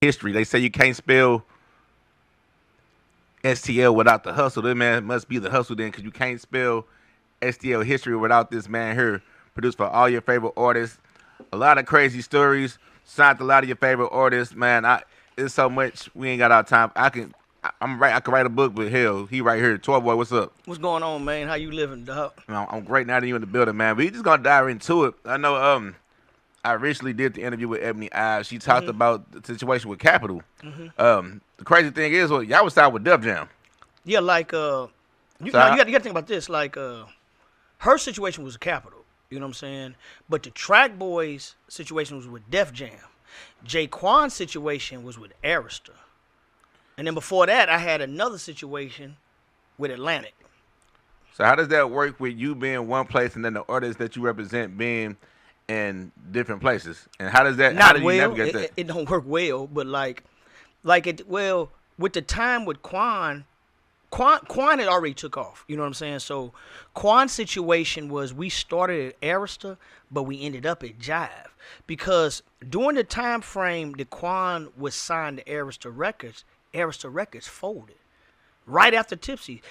history. They say you can't spell STL without the hustle. This man must be the hustle then, because you can't spell STL history without this man here. Produced for all your favorite artists. A lot of crazy stories. Signed to a lot of your favorite artists. Man, it's so much we ain't got our time. I can write a book, but hell, he right here. Tarboy, what's up? What's going on, man? How you living, dog? I'm great now that you in the building, man. We just gonna dive into it. I know I recently did the interview with Ebony Eyes. She talked about the situation with Capital. The crazy thing is, well, y'all was signed with Def Jam. Yeah, like you got to think about this. Like her situation was Capital. You know what I'm saying? But the Track Boys situation was with Def Jam. Quan's situation was with Arista. And then before that, I had another situation with Atlantic. So how does that work with you being one place and then the artists that you represent being in different places? And how does that? How do you navigate that? It don't work well, but like it well with the time with Quan had already took off. You know what I'm saying? So Quan's situation was we started at Arista, but we ended up at Jive because during the time frame that Quan was signed to Arista Records folded. Right after Tipsy.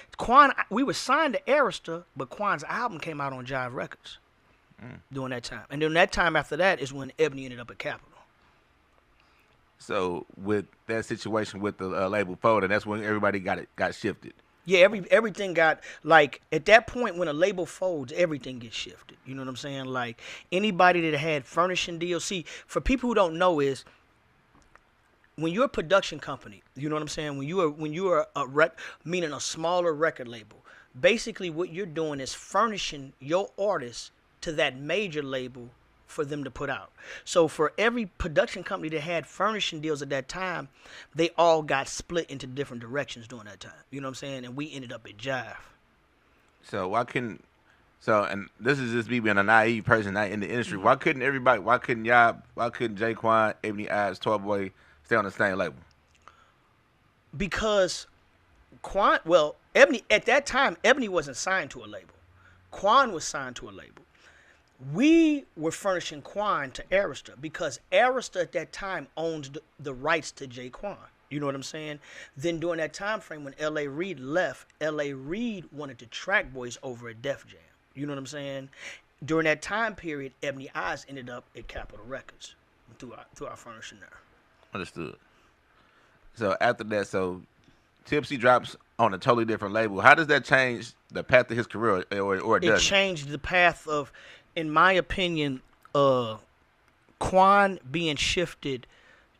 We were signed to Arista, but Quan's album came out on Jive Records during that time. And during that time after that is when Ebony ended up at Capitol. So with that situation with the label folding, that's when everybody got shifted. Yeah, everything got, like, at that point when a label folds, everything gets shifted. You know what I'm saying? Like, anybody that had furnishing deals. See, for people who don't know is, when you're a production company, you know what I'm saying? When you are meaning a smaller record label, basically what you're doing is furnishing your artists to that major label for them to put out. So for every production company that had furnishing deals at that time, they all got split into different directions during that time. You know what I'm saying? And we ended up at Jive. So and this is just me being a naive person not in the industry. Why couldn't everybody? Why couldn't y'all? Why couldn't Quan, Ebony Eyes, Tarboy stay on the same label? Because Ebony at that time, Ebony wasn't signed to a label. Quan was signed to a label. We were furnishing Quan to Arista because Arista at that time owns the rights to Quan. You know what I'm saying? Then during that time frame when L.A. Reid left, L.A. Reid wanted the Track Boys over at Def Jam. You know what I'm saying? During that time period, Ebony Eyes ended up at Capitol Records through our furnishing there. Understood. So after that, Tipsy drops on a totally different label. How does that change the path of his career, or it doesn't? It changed the path of, in my opinion, Quan being shifted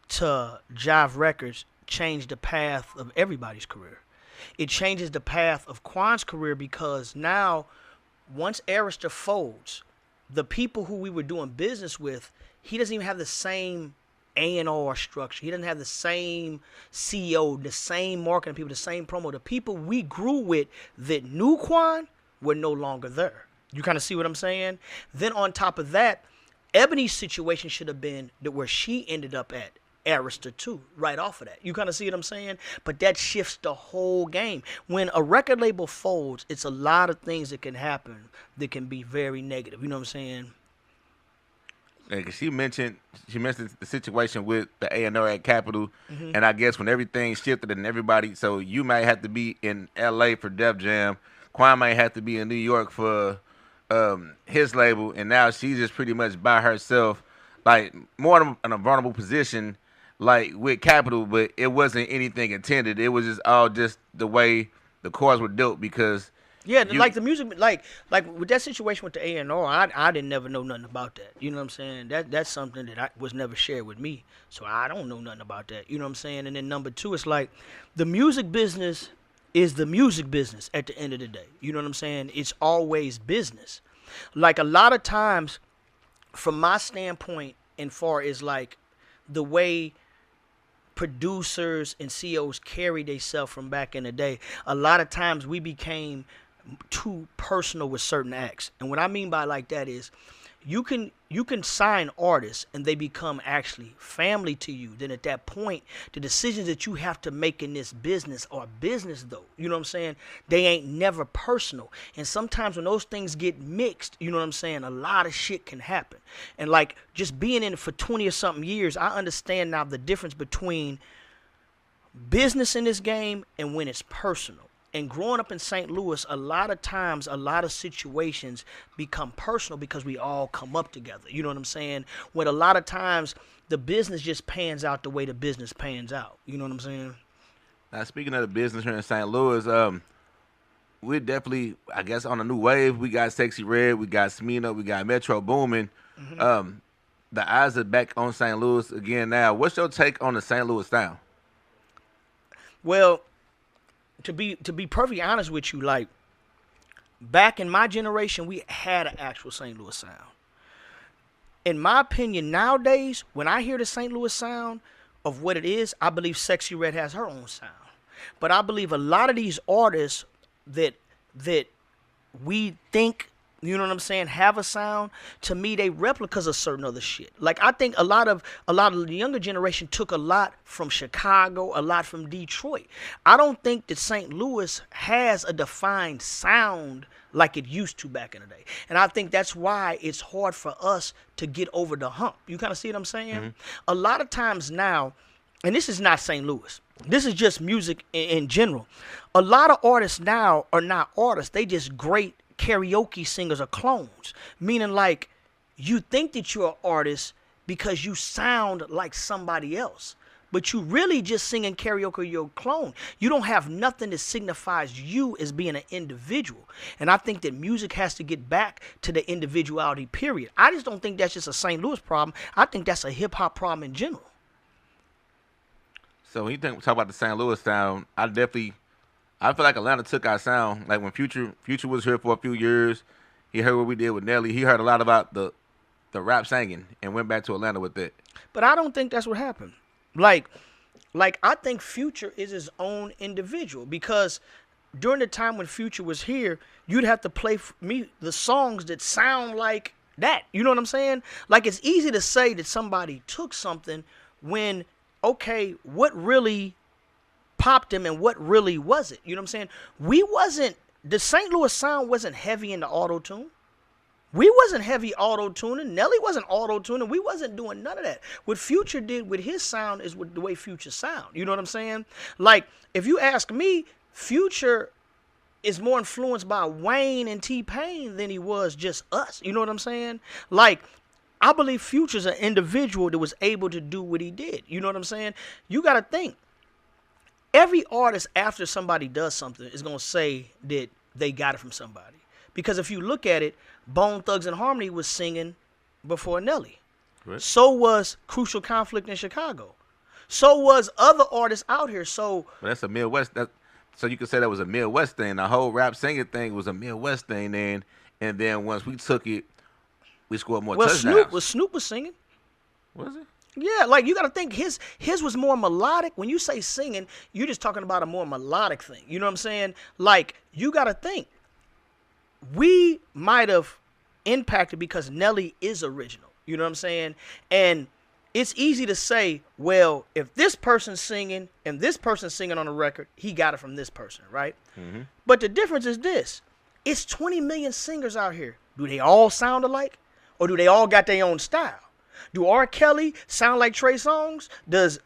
to Jive Records changed the path of everybody's career. It changes the path of Quan's career because now, once Arista folds, the people who we were doing business with, he doesn't even have the same A&R structure. He doesn't have the same CEO, the same marketing people, the same promo. The people we grew with that knew Quan were no longer there. You kind of see what I'm saying? Then on top of that, Ebony's situation should have been that where she ended up at Arista too, right off of that. You kind of see what I'm saying? But that shifts the whole game. When a record label folds, it's a lot of things that can happen that can be very negative. You know what I'm saying? Yeah, 'cause she mentioned the situation with the A&R at Capitol, and I guess when everything shifted and everybody, so you might have to be in L.A. for Def Jam, Quan might have to be in New York for his label, and now she's just pretty much by herself, like more in a vulnerable position, like with Capitol, but it wasn't anything intended. It was just all just the way the cards were dealt because. Yeah, like the music, like with that situation with the A&R, I didn't never know nothing about that. You know what I'm saying? That's something that was never shared with me, so I don't know nothing about that. You know what I'm saying? And then number two, it's like the music business is the music business at the end of the day. You know what I'm saying? It's always business. Like a lot of times, from my standpoint, and far as like the way producers and CEOs carry themselves from back in the day, a lot of times we became too personal with certain acts. And what I mean by like that is you can sign artists and they become actually family to you. Then at that point, the decisions that you have to make in this business are business though. You know what I'm saying? They ain't never personal. And sometimes when those things get mixed, you know what I'm saying, a lot of shit can happen. And like just being in it for 20 or something years, I understand now the difference between business in this game and when it's personal. And growing up in St. Louis, a lot of times, a lot of situations become personal because we all come up together. You know what I'm saying? When a lot of times the business just pans out the way the business pans out. You know what I'm saying? Now, speaking of the business here in St. Louis, we're definitely, I guess, on a new wave. We got Sexy Red, we got Smino, we got Metro Boomin. The eyes are back on St. Louis again now. What's your take on the St. Louis sound? Well, to be perfectly honest with you, like back in my generation, we had an actual St. Louis sound. In my opinion, nowadays, when I hear the St. Louis sound of what it is, I believe Sexy Red has her own sound. But I believe a lot of these artists that we think, you know what I'm saying, have a sound, to me they replicas of certain other shit. Like I think a lot of the younger generation took a lot from Chicago, a lot from Detroit. I don't think that St. Louis has a defined sound like it used to back in the day. And I think that's why it's hard for us to get over the hump. You kind of see what I'm saying? Mm-hmm. A lot of times now, and this is not St. Louis, this is just music in general. A lot of artists now are not artists. They just great karaoke singers or clones. Meaning like you think that you're an artist because you sound like somebody else. But you really just singing karaoke or you're a clone. You don't have nothing that signifies you as being an individual. And I think that music has to get back to the individuality, period. I just don't think that's just a St. Louis problem. I think that's a hip-hop problem in general. So when you talk about the St. Louis sound, I feel like Atlanta took our sound. Like when Future was here for a few years, he heard what we did with Nelly. He heard a lot about the rap singing and went back to Atlanta with it. But I don't think that's what happened. Like I think Future is his own individual, because during the time when Future was here, you'd have to play me the songs that sound like that. You know what I'm saying? Like it's easy to say that somebody took something when, okay, what really popped him and what really was it? You know what I'm saying? The St. Louis sound wasn't heavy in the auto-tune. We wasn't heavy auto-tuning. Nelly wasn't auto-tuning. We wasn't doing none of that. What Future did with his sound is with the way Future sound. You know what I'm saying? Like, if you ask me, Future is more influenced by Wayne and T-Pain than he was just us. You know what I'm saying? Like, I believe Future's an individual that was able to do what he did. You know what I'm saying? You got to think. Every artist, after somebody does something, is going to say that they got it from somebody. Because if you look at it, Bone Thugs and Harmony was singing before Nelly. Right. So was Crucial Conflict in Chicago. So was other artists out here. So but that's a Midwest. So you could say that was a Midwest thing. The whole rap singing thing was a Midwest thing then. And then once we took it, we scored more touchdowns. Snoop was singing. Was it? Yeah, like you got to think his was more melodic. When you say singing, you're just talking about a more melodic thing. You know what I'm saying? Like you got to think. We might have impacted because Nelly is original. You know what I'm saying? And it's easy to say, well, if this person's singing and this person's singing on a record, he got it from this person, right? Mm-hmm. But the difference is this. It's 20 million singers out here. Do they all sound alike? Or do they all got their own style? Do R. Kelly sound like Trey Songz?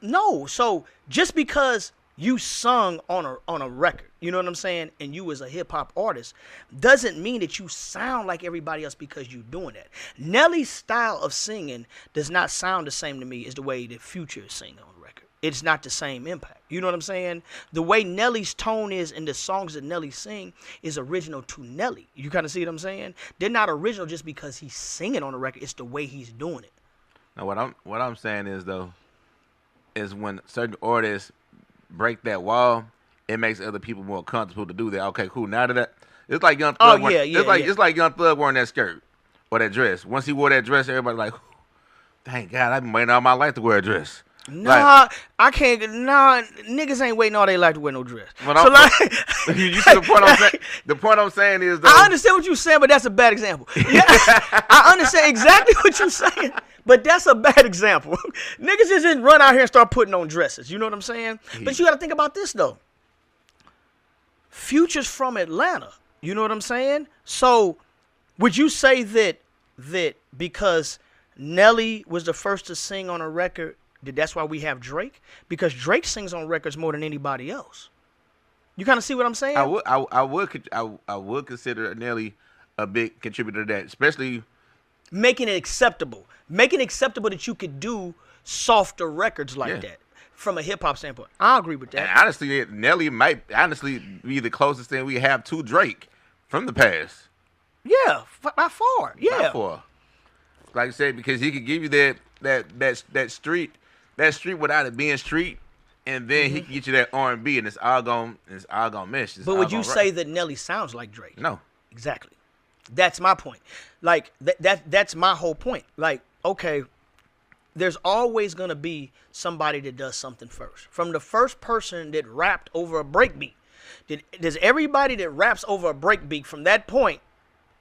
No. So just because you sung on a record, you know what I'm saying, and you was a hip-hop artist, doesn't mean that you sound like everybody else because you doing that. Nelly's style of singing does not sound the same to me as the way that Future is singing on the record. It's not the same impact. You know what I'm saying? The way Nelly's tone is in the songs that Nelly sing is original to Nelly. You kind of see what I'm saying? They're not original just because he's singing on the record. It's the way he's doing it. Now, what I'm saying is, though, is when certain artists break that wall, it makes other people more comfortable to do that. Okay, cool. Now that it's like Young Thug. It's like Young Thug wearing that skirt or that dress. Once he wore that dress, everybody like, thank God, I've been waiting all my life to wear a dress. Nah, I can't. Nah, niggas ain't waiting all their life to wear no dress. But So like, you see the point I'm saying? The point I'm saying is, though, I understand what you're saying, but that's a bad example. Yeah, I understand exactly what you're saying, but that's a bad example. Niggas just didn't run out here and start putting on dresses. You know what I'm saying? But you got to think about this though. Future's from Atlanta. You know what I'm saying? So, would you say that because Nelly was the first to sing on a record, that's why we have Drake? Because Drake sings on records more than anybody else. You kind of see what I'm saying? I would consider Nelly a big contributor to that, especially making it acceptable that you could do softer records like that from a hip hop standpoint. I agree with that. And honestly, Nelly might be the closest thing we have to Drake from the past. Yeah, by far. Yeah, by far. Like I said, because he could give you that street without it being street, and then he can get you that R&B, and it's all gonna mesh. But would you say that Nelly sounds like Drake? No, exactly. That's my point. Like that's my whole point. Like, okay, there's always gonna be somebody that does something first. From the first person that rapped over a breakbeat, does everybody that raps over a breakbeat from that point,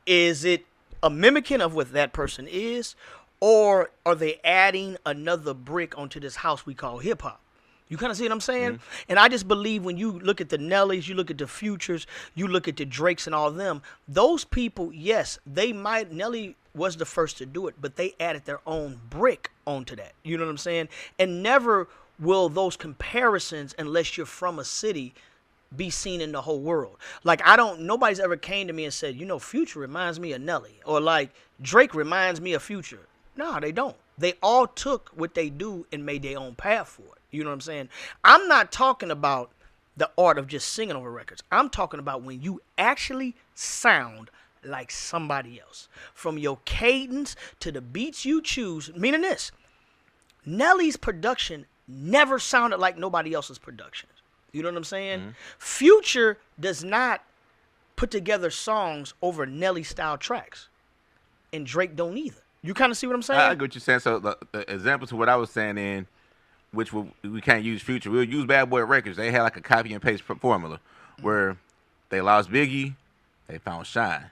is it a mimicking of what that person is, or are they adding another brick onto this house we call hip hop? You kind of see what I'm saying? Mm-hmm. And I just believe when you look at the Nellys, you look at the Futures, you look at the Drakes and all of them, those people, yes, Nelly was the first to do it, but they added their own brick onto that. You know what I'm saying? And never will those comparisons, unless you're from a city, be seen in the whole world. Like, nobody's ever came to me and said, Future reminds me of Nelly, or like Drake reminds me of Future. No, they don't. They all took what they do and made their own path for it. You know what I'm saying? I'm not talking about the art of just singing over records. I'm talking about when you actually sound like somebody else. From your cadence to the beats you choose. Meaning this, Nelly's production never sounded like nobody else's production. You know what I'm saying? Mm-hmm. Future does not put together songs over Nelly-style tracks. And Drake don't either. You kind of see what I'm saying? I get what you're saying. So the example to what I was saying which we can't use Future. We'll use Bad Boy Records. They had like a copy and paste formula where they lost Biggie, they found Shine.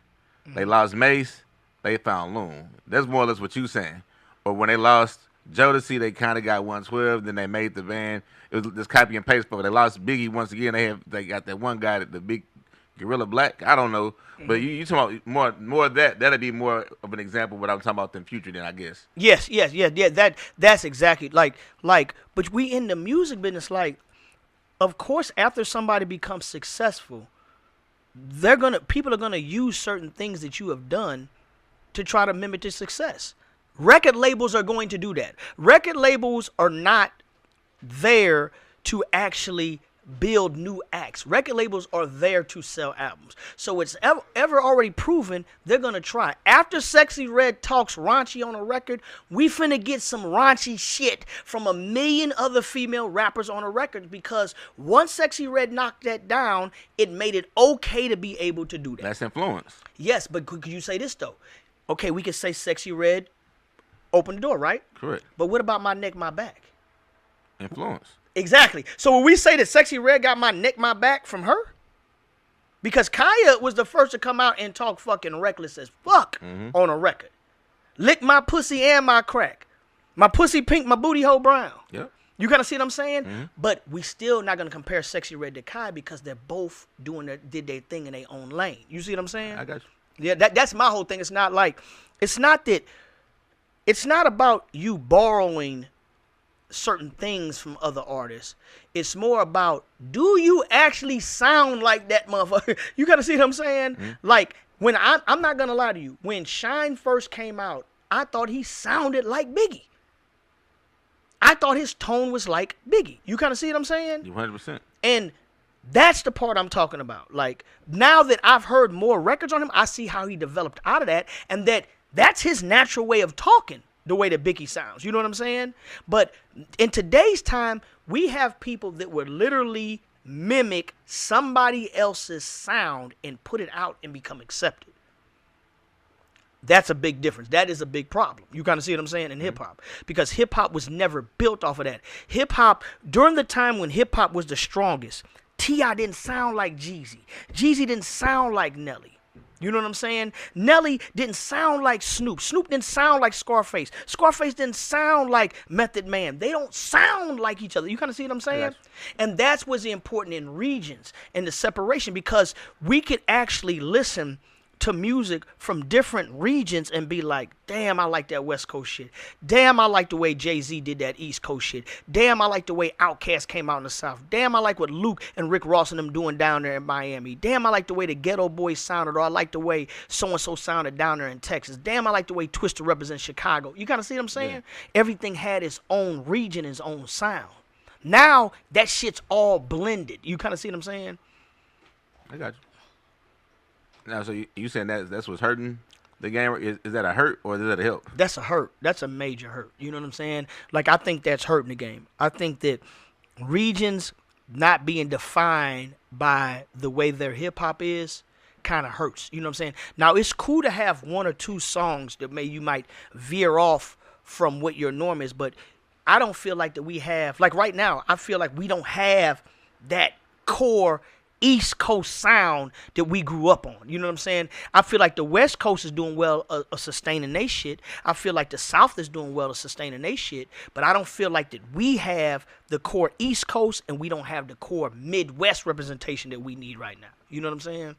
Mm-hmm. They lost Mace, they found Loon. That's more or less what you saying. Or when they lost Jodeci, they kind of got 112. Then they made the band. It was this copy and paste, but they lost Biggie once again. They got that one guy, the big Gorilla Black. I don't know, but you talking about more of that. That'd be more of an example of what I'm talking about than Future. Then I guess. Yes. That's exactly like. But we in the music business, like, of course, after somebody becomes successful, people are gonna use certain things that you have done to try to mimic the success. Record labels are going to do that. Record labels are not there to actually build new acts. Record labels are there to sell albums. So it's ever already proven they're going to try. After Sexy Red talks raunchy on a record, we finna get some raunchy shit from a million other female rappers on a record, because once Sexy Red knocked that down, it made it okay to be able to do that. That's influence. Yes, but could you say this though? Okay, we could say Sexy Red opened the door, right? Correct. But what about My Neck, My Back? Influence. Exactly. So when we say that Sexy Red got My Neck, My Back from her, because Kaya was the first to come out and talk fucking reckless as fuck on a record. Lick my pussy and my crack. My pussy pink, my booty hole brown. Yep. You kind of see what I'm saying? Mm-hmm. But we still not going to compare Sexy Red to Kai, because they're both did their thing in their own lane. You see what I'm saying? I got you. Yeah, that's my whole thing. It's not about you borrowing certain things from other artists. It's more about, do you actually sound like that motherfucker? You gotta see what I'm saying? Mm-hmm. Like, when I'm not gonna lie to you, when Shine first came out, I thought he sounded like Biggie. I thought his tone was like Biggie. You kind of see what I'm saying? 100%. And that's the part I'm talking about. Like, now that I've heard more records on him, I see how he developed out of that, and that's his natural way of talking. The way that Biggie sounds. You know what I'm saying? But in today's time, we have people that would literally mimic somebody else's sound and put it out and become accepted. That's a big difference. That is a big problem. You kind of see what I'm saying in hip hop, because hip hop was never built off of that. Hip hop, during the time when hip hop was the strongest, T.I. didn't sound like Jeezy. Jeezy didn't sound like Nelly. You know what I'm saying? Nelly didn't sound like Snoop. Snoop didn't sound like Scarface. Scarface didn't sound like Method Man. They don't sound like each other. You kind of see what I'm saying? Yes. And that's what's important in regions and the separation, because we could actually listen to music from different regions and be like, damn, I like that West Coast shit. Damn, I like the way Jay-Z did that East Coast shit. Damn, I like the way Outkast came out in the South. Damn, I like what Luke and Rick Ross and them doing down there in Miami. Damn, I like the way the Ghetto Boys sounded, or I like the way so-and-so sounded down there in Texas. Damn, I like the way Twista represents Chicago. You kind of see what I'm saying? Yeah. Everything had its own region, its own sound. Now, that shit's all blended. You kind of see what I'm saying? I got you. Now, so you saying that's what's hurting the game? Is that a hurt or is that a help? That's a hurt. That's a major hurt. You know what I'm saying? Like, I think that's hurting the game. I think that regions not being defined by the way their hip-hop is kind of hurts. You know what I'm saying? Now, it's cool to have one or two songs that you might veer off from what your norm is, but I don't feel like that we have, like right now, I feel like we don't have that core East Coast sound that we grew up on. You know what I'm saying? I feel like the West Coast is doing well sustaining their shit. I feel like the South is doing well sustaining their shit. But I don't feel like that we have the core East Coast and we don't have the core Midwest representation that we need right now. You know what I'm saying?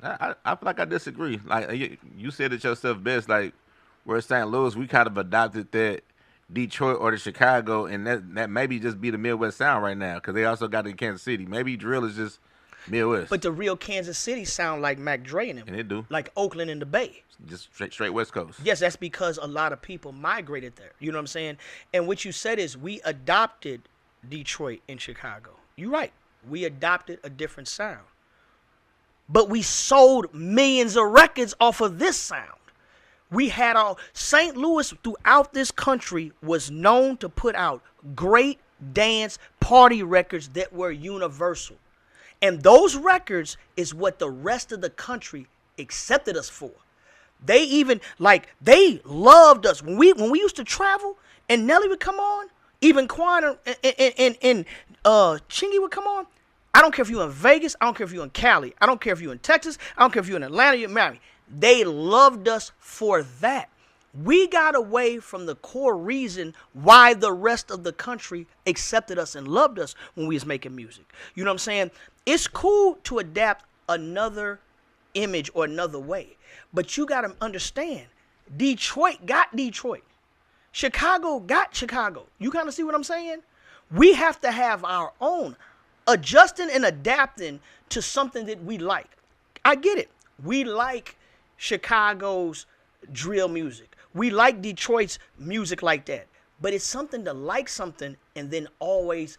I feel like I disagree. Like you said it yourself best. Like, where St. Louis, we kind of adopted that Detroit or the Chicago, and that maybe just be the Midwest sound right now, because they also got it in Kansas City. Maybe drill is just Midwest. But the real Kansas City sound like Mac Dre and them. And it do. Like Oakland and the Bay. Just straight West Coast. Yes, that's because a lot of people migrated there. You know what I'm saying? And what you said is we adopted Detroit and Chicago. You're right. We adopted a different sound. But we sold millions of records off of this sound. We had St. Louis throughout this country was known to put out great dance party records that were universal. And those records is what the rest of the country accepted us for. They even, they loved us. When we used to travel and Nelly would come on, even Quan and Chingy would come on. I don't care if you're in Vegas. I don't care if you're in Cali. I don't care if you're in Texas. I don't care if you're in Atlanta, you're in Miami. They loved us for that. We got away from the core reason why the rest of the country accepted us and loved us when we was making music. You know what I'm saying? It's cool to adapt another image or another way. But you got to understand, Detroit got Detroit. Chicago got Chicago. You kind of see what I'm saying? We have to have our own. Adjusting and adapting to something that we like. I get it. We like Chicago's drill music. We like Detroit's music like that. But it's something to like something and then always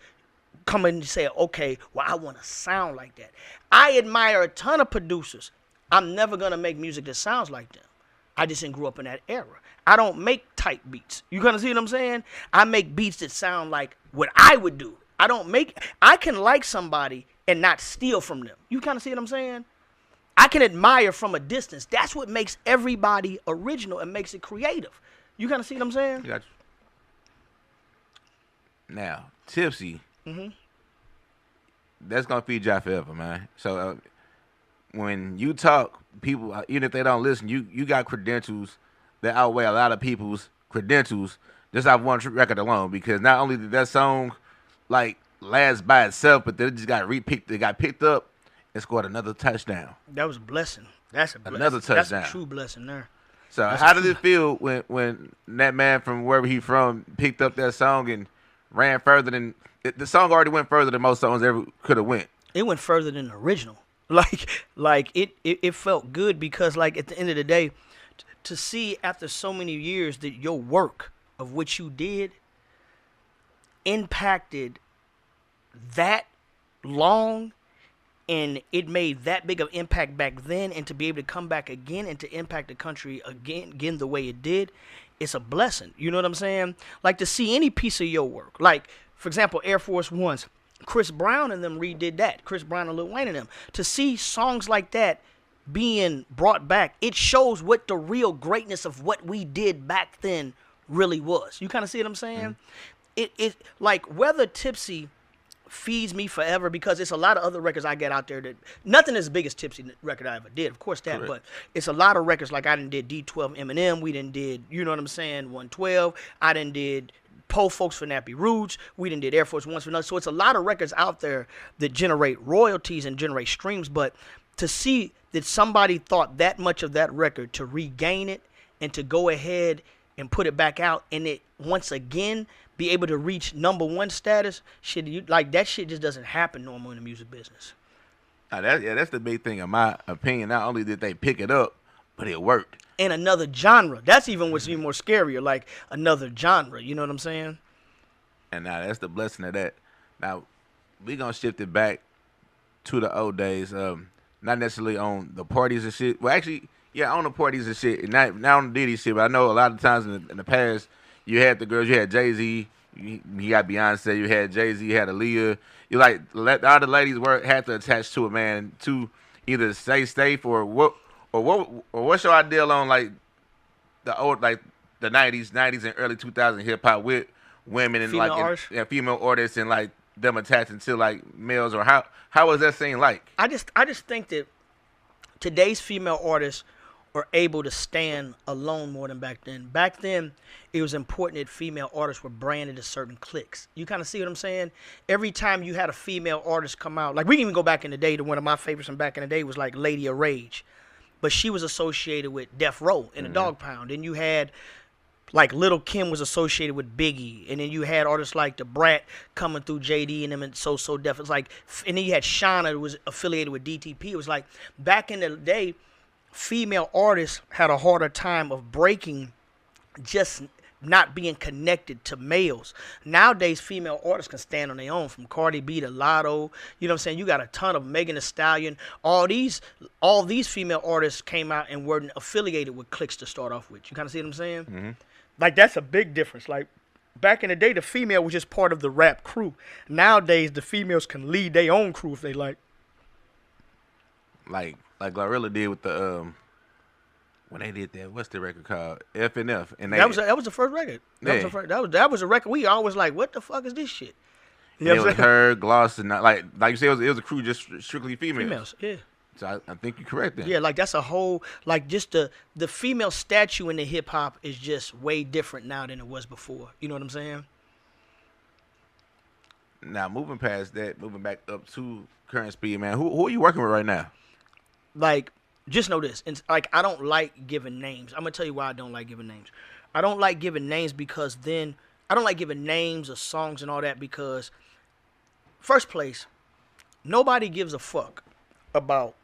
come in and say, okay, well, I want to sound like that. I admire a ton of producers. I'm never going to make music that sounds like them. I just didn't grow up in that era. I don't make tight beats. You gonna see what I'm saying? I make beats that sound like what I would do. I can like somebody and not steal from them. You kind of see what I'm saying? I can admire from a distance. That's what makes everybody original and makes it creative. You kind of see what I'm saying? Gotcha. Now, Tipsy, that's going to feed Jive forever, man. So when you talk, people, even if they don't listen, you got credentials that outweigh a lot of people's credentials just off one record alone, because not only did that song last by itself, but then it just got picked up and scored another touchdown. That was a blessing. That's a blessing. Another touchdown. That's a true blessing there. So how did it feel when that man from wherever he from picked up that song and ran further than the song already went further than most songs ever could have went? It went further than the original. It felt good because at the end of the day, to see after so many years that your work of what you did impacted that long and it made that big of impact back then, and to be able to come back again and to impact the country again the way it did, it's a blessing. You know what I'm saying? To see any piece of your work, for example, Air Force Ones, Chris Brown and them redid that. Chris Brown and Lil Wayne and them. To see songs like that being brought back, it shows what the real greatness of what we did back then really was. You kind of see what I'm saying? It like whether Tipsy feeds me forever, because it's a lot of other records I get out there that nothing as big as Tipsy record I ever did, of course that. Correct. But it's a lot of records like I done did D12 Eminem, we done did, you know what I'm saying, 112, I done did Po Folks for Nappy Roots, we done did Air Force Ones for nothing. So it's a lot of records out there that generate royalties and generate streams, but to see that somebody thought that much of that record to regain it and to go ahead and put it back out and it once again be able to reach #1 status, shit, like that shit just doesn't happen normal in the music business. That's the big thing in my opinion. Not only did they pick it up, but it worked. And another genre. That's even what's even more scarier, like another genre. You know what I'm saying? And now that's the blessing of that. Now we gonna shift it back to the old days. Not necessarily on the parties and shit. Well, actually, yeah, on the parties and shit. And not on the Diddy shit, but I know a lot of times in the past, you had the girls, you had Jay-Z, you got Beyonce, you had Jay-Z, you had Aaliyah. You like, all the ladies had to attach to a man to either stay safe or what's your ideal on like the old, like the 90s and early 2000s hip hop with women and female like artists? Female artists and like them attaching to like males, or how was that scene like? I just think that today's female artists are able to stand alone more than back then. Back then, it was important that female artists were branded as certain cliques. You kind of see what I'm saying? Every time you had a female artist come out, like we can even go back in the day to one of my favorites from back in the day was like Lady of Rage. But she was associated with Death Row and the Dog Pound. Then you had like Little Kim was associated with Biggie, and then you had artists like the Brat coming through JD and them and So Def. It's like, and then you had Shauna who was affiliated with DTP. It was like back in the day, female artists had a harder time of breaking, just not being connected to males. Nowadays, female artists can stand on their own, from Cardi B to Lotto. You know what I'm saying? You got a ton of Megan Thee Stallion. All these female artists came out and weren't affiliated with cliques to start off with. You kind of see what I'm saying? Mm-hmm. Like, that's a big difference. Like, back in the day, the female was just part of the rap crew. Nowadays, the females can lead their own crew if they like. Like Glorilla did with the when they did that, what's the record called? F and F, and that was the first record. That was a record. We always like, what the fuck is this shit? You know, it was her, Gloss, and like you said, it was a crew just strictly females. Yeah. So I think you're correct then. Yeah, like that's a whole, like just the female statue in the hip hop is just way different now than it was before. You know what I'm saying? Now moving past that, moving back up to current speed, man. Who are you working with right now? Like, just know this. And like, I don't like giving names. I'm gonna tell you why I don't like giving names. I don't like giving names because then I don't like giving names of songs and all that because, first place, nobody gives a fuck about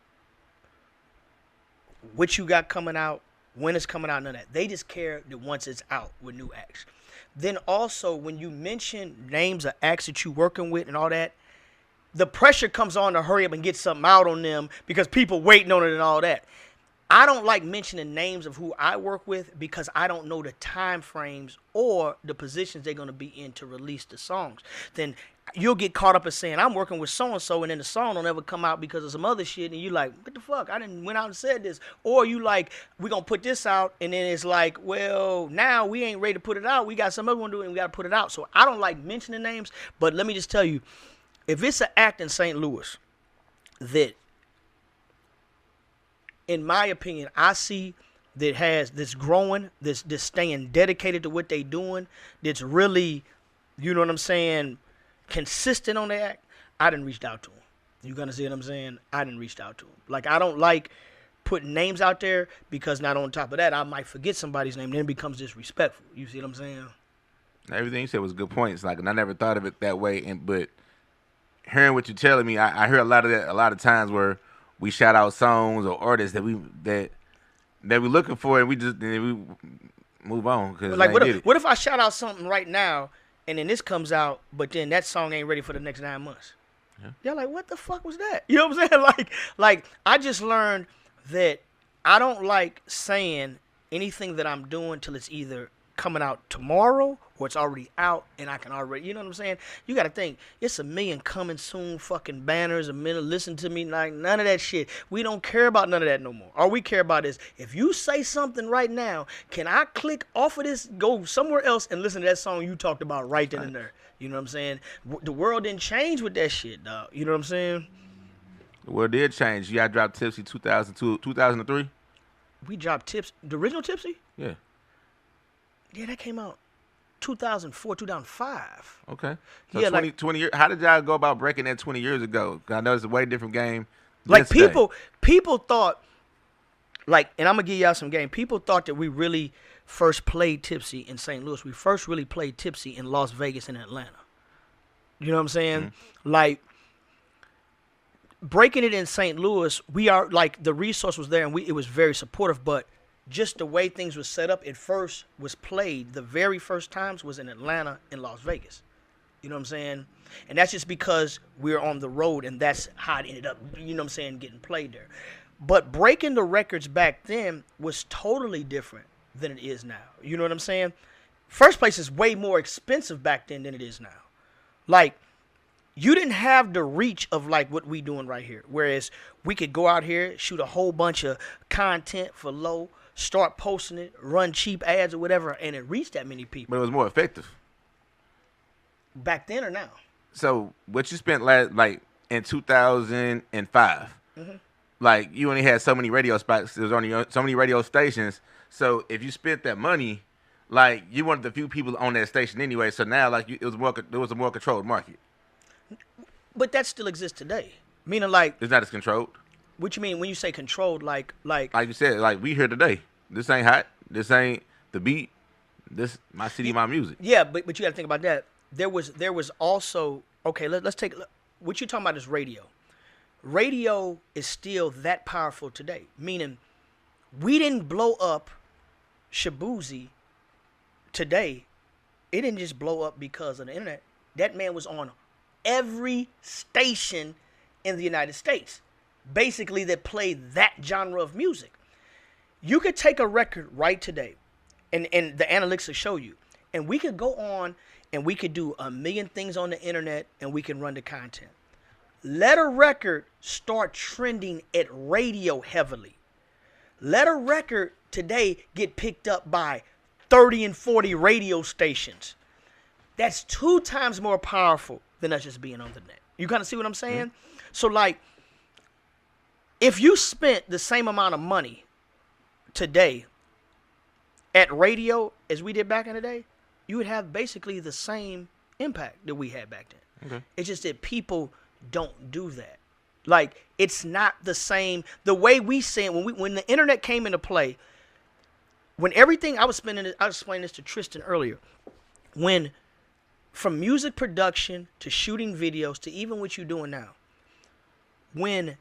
what you got coming out, when it's coming out, none of that. They just care that once it's out with new acts. Then also, when you mention names of acts that you working with and all that, the pressure comes on to hurry up and get something out on them because people waiting on it and all that. I don't like mentioning names of who I work with because I don't know the time frames or the positions they're going to be in to release the songs. Then you'll get caught up in saying, I'm working with so-and-so, and then the song don't ever come out because of some other shit, and you like, what the fuck? I didn't went out and said this. Or you like, we're going to put this out, and then it's like, well, now we ain't ready to put it out. We got some other one doing it, and we got to put it out. So I don't like mentioning names, but let me just tell you, if it's an act in St. Louis that, in my opinion, I see that's growing, that's staying dedicated to what they doing, that's really, you know what I'm saying, consistent on the act, I didn't reach out to them. You gonna see what I'm saying? I didn't reach out to them. Like, I don't like putting names out there because not on top of that, I might forget somebody's name, then it becomes disrespectful. You see what I'm saying? Everything you said was good points. Like, and I never thought of it that way. But hearing what you're telling me, I hear a lot of that. A lot of times where we shout out songs or artists that we looking for, and we move on. Cause like, what if I shout out something right now, and then this comes out, but then that song ain't ready for the next 9 months? Yeah. Y'all like, what the fuck was that? You know what I'm saying? Like I just learned that I don't like saying anything that I'm doing till it's either coming out tomorrow or it's already out and I can already, you know what I'm saying? You got to think, it's a million coming soon fucking banners, a million listen to me, like none of that shit. We don't care about none of that no more. All we care about is, if you say something right now, can I click off of this, go somewhere else and listen to that song you talked about right then and there? You know what I'm saying? The world didn't change with that shit, dog. You know what I'm saying? The world did change. You got dropped Tipsy 2002, 2003? We dropped Tipsy. The original Tipsy? Yeah. Yeah, that came out 2004, 2005. Okay. So Yeah, 20 years. How did y'all go about breaking that 20 years ago? 'Cause I know it's a way different game. Like, people thought, like, and I'm going to give y'all some game. People thought that we really first played Tipsy in St. Louis. We first really played Tipsy in Las Vegas and Atlanta. You know what I'm saying? Mm-hmm. Like, breaking it in St. Louis, we are, like, the resource was there and it was very supportive, but just the way things were set up, it first was played, the very first times was in Atlanta and Las Vegas. You know what I'm saying? And that's just because we're on the road and that's how it ended up, you know what I'm saying, getting played there. But breaking the records back then was totally different than it is now. You know what I'm saying? First place is way more expensive back then than it is now. Like, you didn't have the reach of like what we doing right here. Whereas we could go out here, shoot a whole bunch of content for low, start posting it, run cheap ads or whatever, and it reached that many people. But it was more effective. Back then or now? So what you spent like in 2005, like you only had so many radio spots. There was only so many radio stations. So if you spent that money, like you wanted the few people on that station anyway. So now like it was a more controlled market. But that still exists today. Meaning like it's not as controlled. What you mean when you say controlled? Like you said, like we here today. This ain't hot. This ain't the beat. This Mycitymymusic. Yeah, but you got to think about that. There was also, okay, let's take, what you're talking about is radio. Radio is still that powerful today. Meaning, we didn't blow up Shabuzi today. It didn't just blow up because of the internet. That man was on every station in the United States, basically, that played that genre of music. You could take a record right today, and the analytics will show you, and we could go on and we could do a million things on the internet and we can run the content. Let a record start trending at radio heavily. Let a record today get picked up by 30 and 40 radio stations. That's 2 times more powerful than us just being on the net. You kind of see what I'm saying? Mm-hmm. So, like, if you spent the same amount of money today at radio as we did back in the day, you would have basically the same impact that we had back then. Okay. It's just that people don't do that. Like, it's not the same. The way we say when the internet came into play, when everything, I was explaining this to Tristan earlier, when from music production to shooting videos to even what you're doing now, when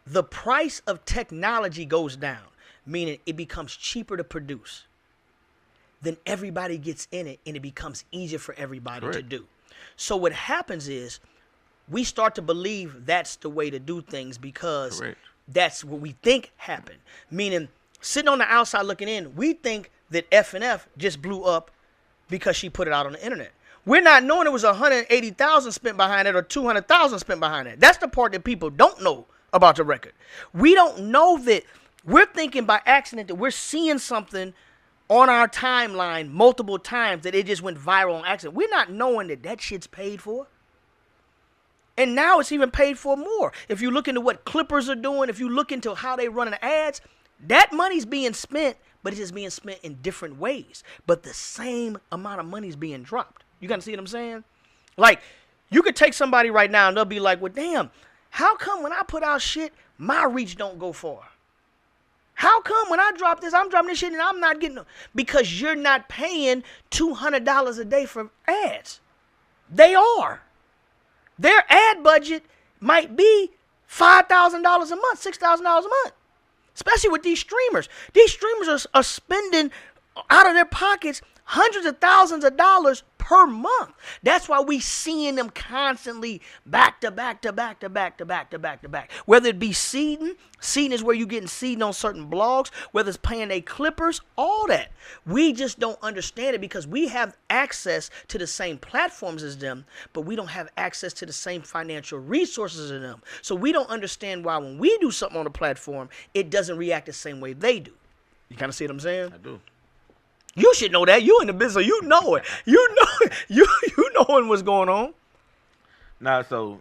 the price of technology goes down, meaning it becomes cheaper to produce, then everybody gets in it and it becomes easier for everybody to do. So what happens is we start to believe that's the way to do things because that's what we think happened. Meaning, sitting on the outside looking in, we think that F&F just blew up because she put it out on the internet. We're not knowing it was $180,000 spent behind it or $200,000 spent behind it. That's the part that people don't know about the record. We don't know that. We're thinking by accident that we're seeing something on our timeline multiple times that it just went viral on accident. We're not knowing that shit's paid for. And now it's even paid for more. If you look into what Clippers are doing, if you look into how they run the ads, that money's being spent, but it's just being spent in different ways. But the same amount of money's being dropped. You gotta see what I'm saying? Like, you could take somebody right now and they'll be like, well, damn, how come when I put out shit, my reach don't go far? How come when I drop this, I'm dropping this shit and I'm not getting no? Because you're not paying $200 a day for ads. They are. Their ad budget might be $5,000 a month, $6,000 a month. Especially with these streamers. These streamers are spending out of their pockets hundreds of thousands of dollars per per month. That's why we seeing them constantly back to back to back to back to back to back to back. Whether it be seeding is where you getting seeding on certain blogs, whether it's paying they clippers, all that. We just don't understand it because we have access to the same platforms as them, but we don't have access to the same financial resources as them. So we don't understand why when we do something on the platform, it doesn't react the same way they do. You kind of see what I'm saying? I do. You should know that. You in the business, you know it. You know it. You knowing what's going on. Nah, so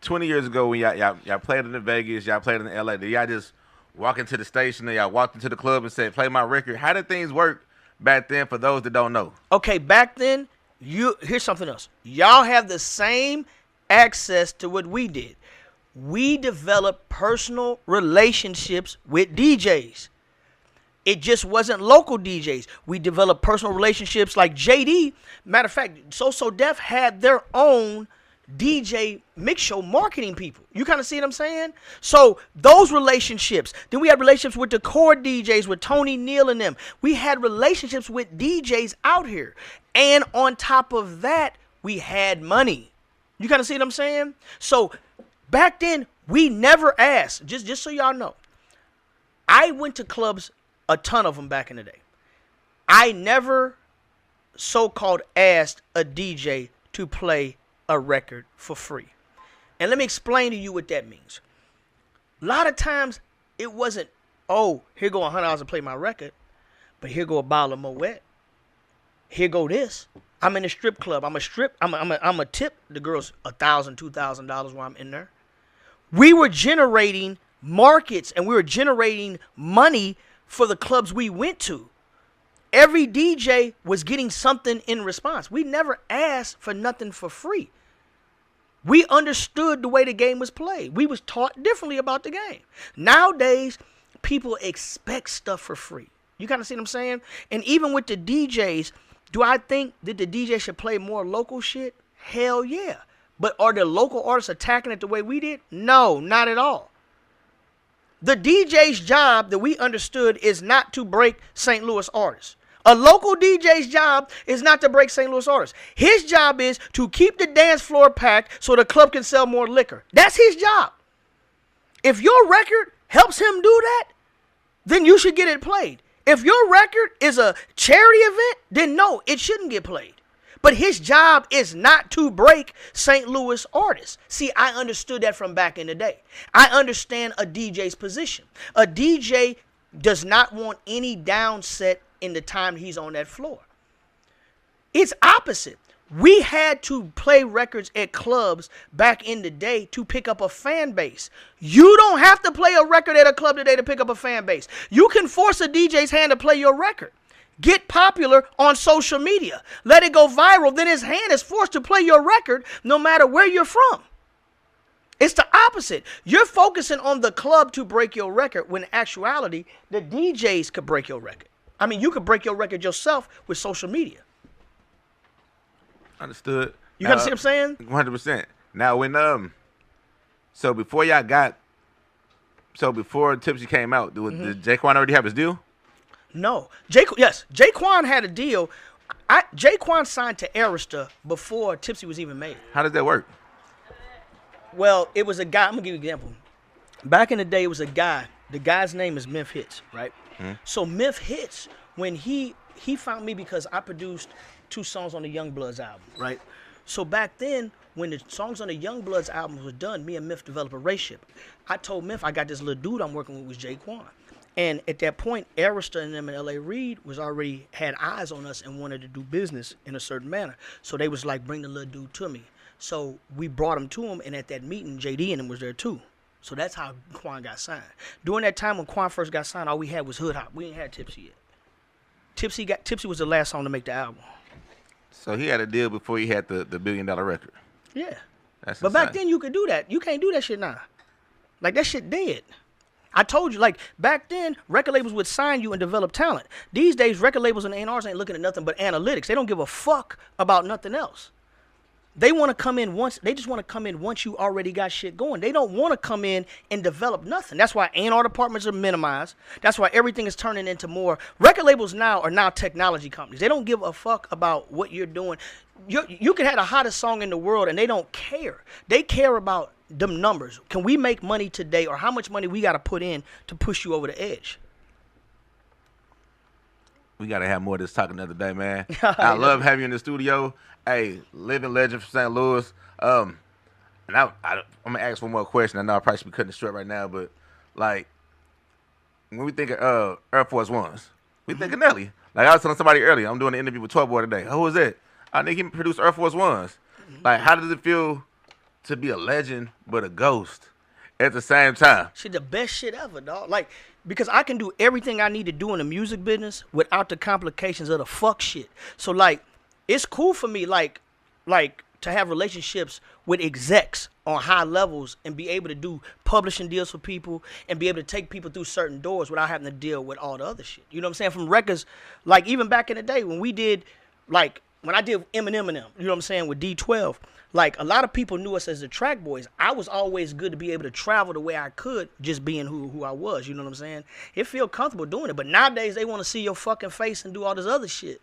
20 years ago when y'all played in Vegas, y'all played in LA, did y'all just walk into the station and y'all walked into the club and said, play my record? How did things work back then for those that don't know? Okay, back then, here's something else. Y'all have the same access to what we did. We developed personal relationships with DJs. It just wasn't local DJs. We developed personal relationships like JD. Matter of fact, So Def had their own DJ mix show marketing people. You kind of see what I'm saying? So those relationships. Then we had relationships with the core DJs, with Tony Neal and them. We had relationships with DJs out here. And on top of that, we had money. You kind of see what I'm saying? So back then, we never asked. Just so y'all know, I went to clubs, a ton of them back in the day. I never so-called asked a DJ to play a record for free. And let me explain to you what that means. A lot of times it wasn't, oh, here go $100 to play my record, but here go a bottle of Moet. Here go this. I'm in a strip club. I'm a tip the girls $1,000, $2,000 while I'm in there. We were generating markets and we were generating money for the clubs we went to. Every DJ was getting something in response. We never asked for nothing for free. We understood the way the game was played. We was taught differently about the game. Nowadays, people expect stuff for free. You kind of see what I'm saying? And even with the DJs, do I think that the DJ should play more local shit? Hell yeah. But are the local artists attacking it the way we did? No, not at all. The DJ's job that we understood is not to break St. Louis artists. A local DJ's job is not to break St. Louis artists. His job is to keep the dance floor packed so the club can sell more liquor. That's his job. If your record helps him do that, then you should get it played. If your record is a charity event, then no, it shouldn't get played. But his job is not to break St. Louis artists. See, I understood that from back in the day. I understand a DJ's position. A DJ does not want any downset in the time he's on that floor. It's opposite. We had to play records at clubs back in the day to pick up a fan base. You don't have to play a record at a club today to pick up a fan base. You can force a DJ's hand to play your record. Get popular on social media. Let it go viral. Then his hand is forced to play your record no matter where you're from. It's the opposite. You're focusing on the club to break your record when in actuality, the DJs could break your record. I mean, you could break your record yourself with social media. Understood. You can see what I'm saying? 100%. Now, when so before Tipsy came out, did J. Quan already have his deal? No. Yes, J. Quan had a deal. J. Quan signed to Arista before Tipsy was even made. How does that work? Well, it was a guy. I'm going to give you an example. Back in the day, it was a guy. The guy's name is Myth Hits, right? Mm-hmm. So Myth Hits, when he found me because I produced 2 songs on the Young Bloods album, right? So back then, when the songs on the Young Bloods album was done, me and Myth developed a relationship. I told Myth I got this little dude I'm working with J. Quan. And at that point, Arista and them in L.A. Reid was already had eyes on us and wanted to do business in a certain manner. So they was like, bring the little dude to me. So we brought him to him, and at that meeting, JD and him was there too. So that's how Quan got signed. During that time when Quan first got signed, all we had was Hood Hop. We ain't had Tipsy yet. Tipsy was the last song to make the album. So he had a deal before he had the $1 billion record. Yeah. That's but insane. back then you could do that. You can't do that shit now. Like that shit dead. I told you, like, back then, record labels would sign you and develop talent. These days, record labels and A&Rs ain't looking at nothing but analytics. They don't give a fuck about nothing else. They want to come in once. They just want to come in once you already got shit going. They don't want to come in and develop nothing. That's why A&R departments are minimized. That's why everything is turning into more. Record labels now are now technology companies. They don't give a fuck about what you're doing. You can have the hottest song in the world and they don't care. They care about them numbers. Can we make money today, or how much money we got to put in to push you over the edge? We got to have more of this talk another day, man. I love having you in the studio. Hey, living legend from St. Louis. And I'm going to ask one more question. I know I probably should be cutting it short right now, but, like, when we think of Air Force Ones, we think of Nelly. Like, I was telling somebody earlier, I'm doing an interview with Tarboy today. Who was that? I think he produced Air Force Ones. Like, how does it feel to be a legend but a ghost at the same time? Shit, the best shit ever, dog. Like, because I can do everything I need to do in the music business without the complications of the fuck shit. So, like, it's cool for me, like to have relationships with execs on high levels and be able to do publishing deals for people and be able to take people through certain doors without having to deal with all the other shit. You know what I'm saying? From records, like even back in the day when we did, like when I did Eminem, you know what I'm saying, with D12, like a lot of people knew us as the Track Boys. I was always good to be able to travel the way I could, just being who I was. You know what I'm saying? It feel comfortable doing it, but nowadays they want to see your fucking face and do all this other shit.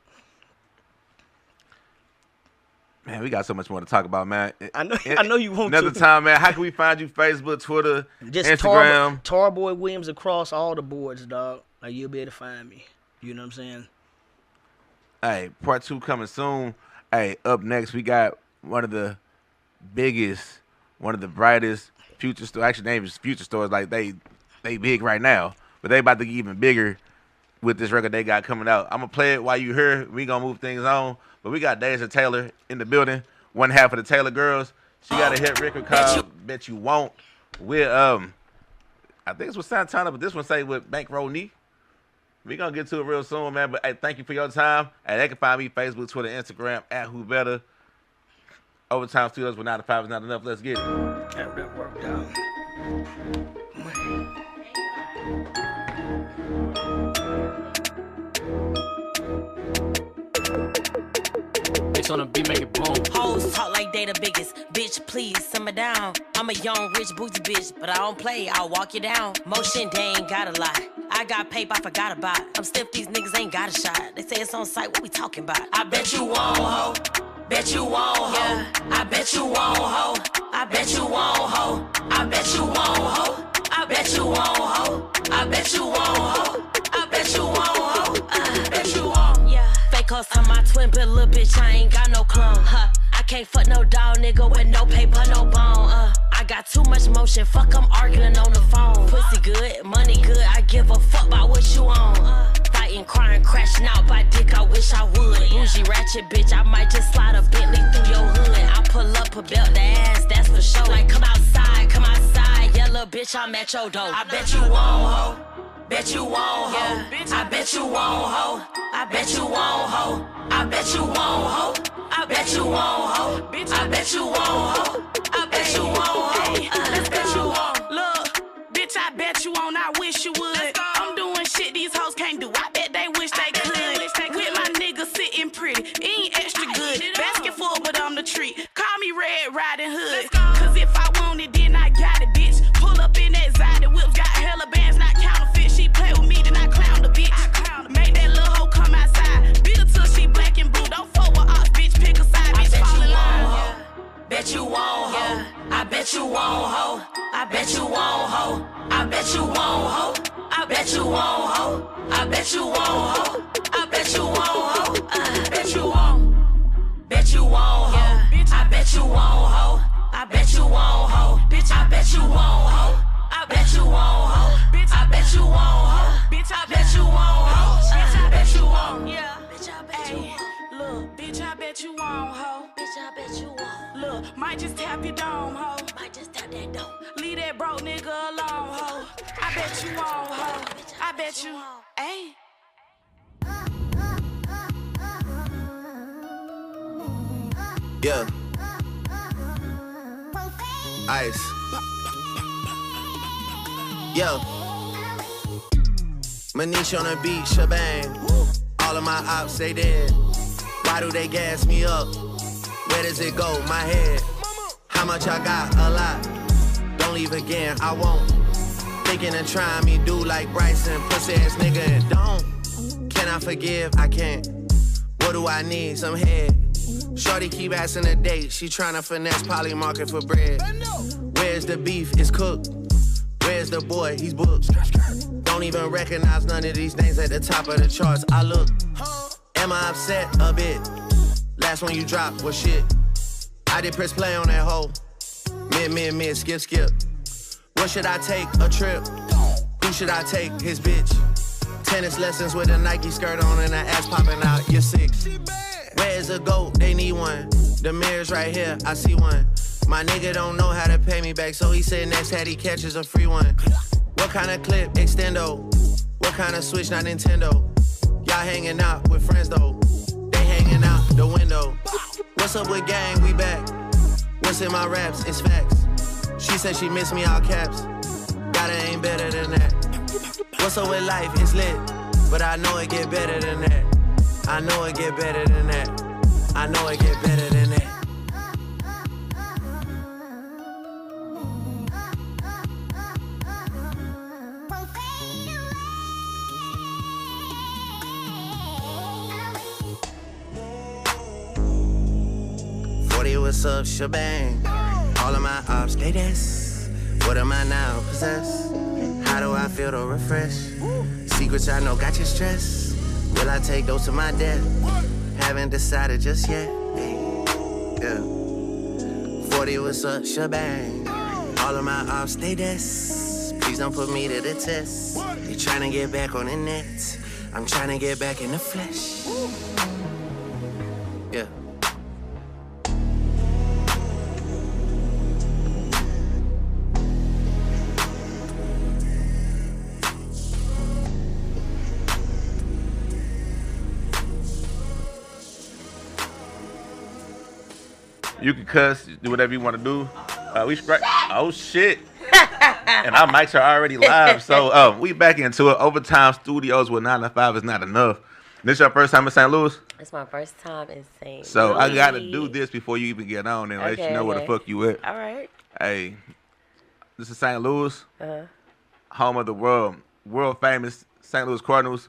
Man, we got so much more to talk about, man. I know you want another to. time, man. How can we find you? Facebook, Twitter, just Instagram? Tarboy Williams across all the boards, dog. Like you'll be able to find me. You know what I'm saying? Hey, part 2 coming soon. Hey, up next we got one of the biggest, one of the brightest future stores. Actually, name is Future Stores. Like they big right now, but they about to get even bigger with this record they got coming out. I'm gonna play it while you here. We gonna move things on. But we got Daysha Taylor in the building. One half of the Taylor girls. She got a hit record called Bet You Won't. With I think it's with Santana, but this one say with Bankroll Knee. We gonna get to it real soon, man. But hey, thank you for your time. Hey, they can find me Facebook, Twitter, Instagram at Who Better. Overtime Studios with 9 to 5 is not enough. Let's get it. Have that worked out. On a beat, make it boom. Hoes talk like they the biggest. Bitch, please simmer down. I'm a young, rich, boozy bitch, but I don't play, I'll walk you down. Motion, they ain't got a lot. I got paper, I forgot about it. I'm stiff, these niggas ain't got a shot. They say it's on site, what we talking about? I bet you won't, ho. Bet you won't, ho. Yeah. I bet you won't, ho. I bet you won't, ho. I bet you won't, ho. I bet you won't, ho. I bet you won't, ho. I bet you won't, ho. I bet you won't. Yeah. Fake hoes on my twin, but little bitch, I ain't got no clone. I can't fuck no dog nigga with no paper, no bone. I got too much motion, fuck, I'm arguing on the phone. Pussy good, money good, I give a fuck about what you on. Fighting, crying, crashing out by dick, I wish I would. Bougie ratchet bitch, I might just slide a Bentley through your hood. I pull up a belt the ass, that's for sure. Like come outside, yeah little bitch, I'm at your door. I bet you won't, ho. Bet you won't, ho. Yeah. I bet you won't, ho. I bet you won't, ho. I bet you won't, ho. I bet you won't, ho. I bet you won't, ho. I bet you won't, ho. Let's bet you won't. Look, bitch, I bet you won't. I wish you would. I'm doing shit these hoes can't do. I bet they wish they could. With my nigga sitting pretty, ain't extra good. Basket full, but I'm the treat. Call me Red Riding Hood. Cause if I want it, then I got it, bitch. Pull up in that Zod, whips got hella bands, not counterfeit. She play with me, then I clown the bitch. Make that little hoe come outside. Beat her till she black and blue. Don't fuck with us, bitch. Pick a side, bitch. Fall in line. Bet you won't, ho. I bet you won't, ho. I bet you won't, ho. I bet you won't, ho. I bet you won't, ho. I bet you won't, ho. I bet you won't, ho. Bet you won't. Bet you won't, ho. I bet you won't, ho. I bet you won't, ho. Bitch, I bet you won't, ho. I bet you won't, ho. Bitch, I bet you won't, ho. Bitch, I bet you won't, ho. Bitch, I bet you won't. Yeah. Bitch, I bet you won't. Look, bitch, I bet you won't, ho. Bitch, I bet you won't. Look, might just tap your dome, ho. Might just tap that dome. Leave that broke nigga alone, ho. I bet you won't, ho. I bet you. Hey. Yeah. Ice. Yo. Manish on the beat, shebang. All of my ops, they dead. Why do they gas me up? Where does it go? My head. How much I got? A lot. Don't leave again, I won't. Thinking of trying me, do like Bryson, pussy ass nigga, and don't. Can I forgive? I can't. What do I need? Some head. Shorty keep asking a date. She tryna finesse Polly Market for bread. Where's the beef? It's cooked. Where's the boy? He's booked. Don't even recognize none of these names at the top of the charts. I look. Am I upset? A bit. Last one you dropped was shit. I did press play on that hoe. Mid, skip. What should I take? A trip. Who should I take? His bitch. Tennis lessons with a Nike skirt on and her ass popping out. You're 6. Where's a goat? They need one. The mirror's right here. I see one. My nigga don't know how to pay me back, so he said next hat he catches a free one. What kind of clip? Extendo. What kind of switch? Not Nintendo. Y'all hanging out with friends though. They hanging out the window. What's up with gang? We back. What's in my raps? It's facts. She said she missed me, all caps. God, it ain't better than that. What's up with life? It's lit. But I know it get better than that. I know it get better than that. I know it get better than that. 40, what's up, shebang? All of my ops, they this. What am I now, possessed? How do I feel to refresh? Secrets I know got you stressed. Will I take those to my death? Haven't decided just yet. Yeah. 40, what's up, shebang? All of my ops, they this. Please don't put me to the test. They tryna get back on the net. I'm tryna get back in the flesh. Yeah. You can cuss, do whatever you want to do. We straight. Oh shit! And our mics are already live, so we back into it. Overtime Studios with 9 to 5 is not enough. This your first time in St. Louis? It's my first time in St. Louis. So I gotta do this before you even get on and let you know where the fuck you at. All right. Hey, this is St. Louis, home of the world famous St. Louis Cardinals,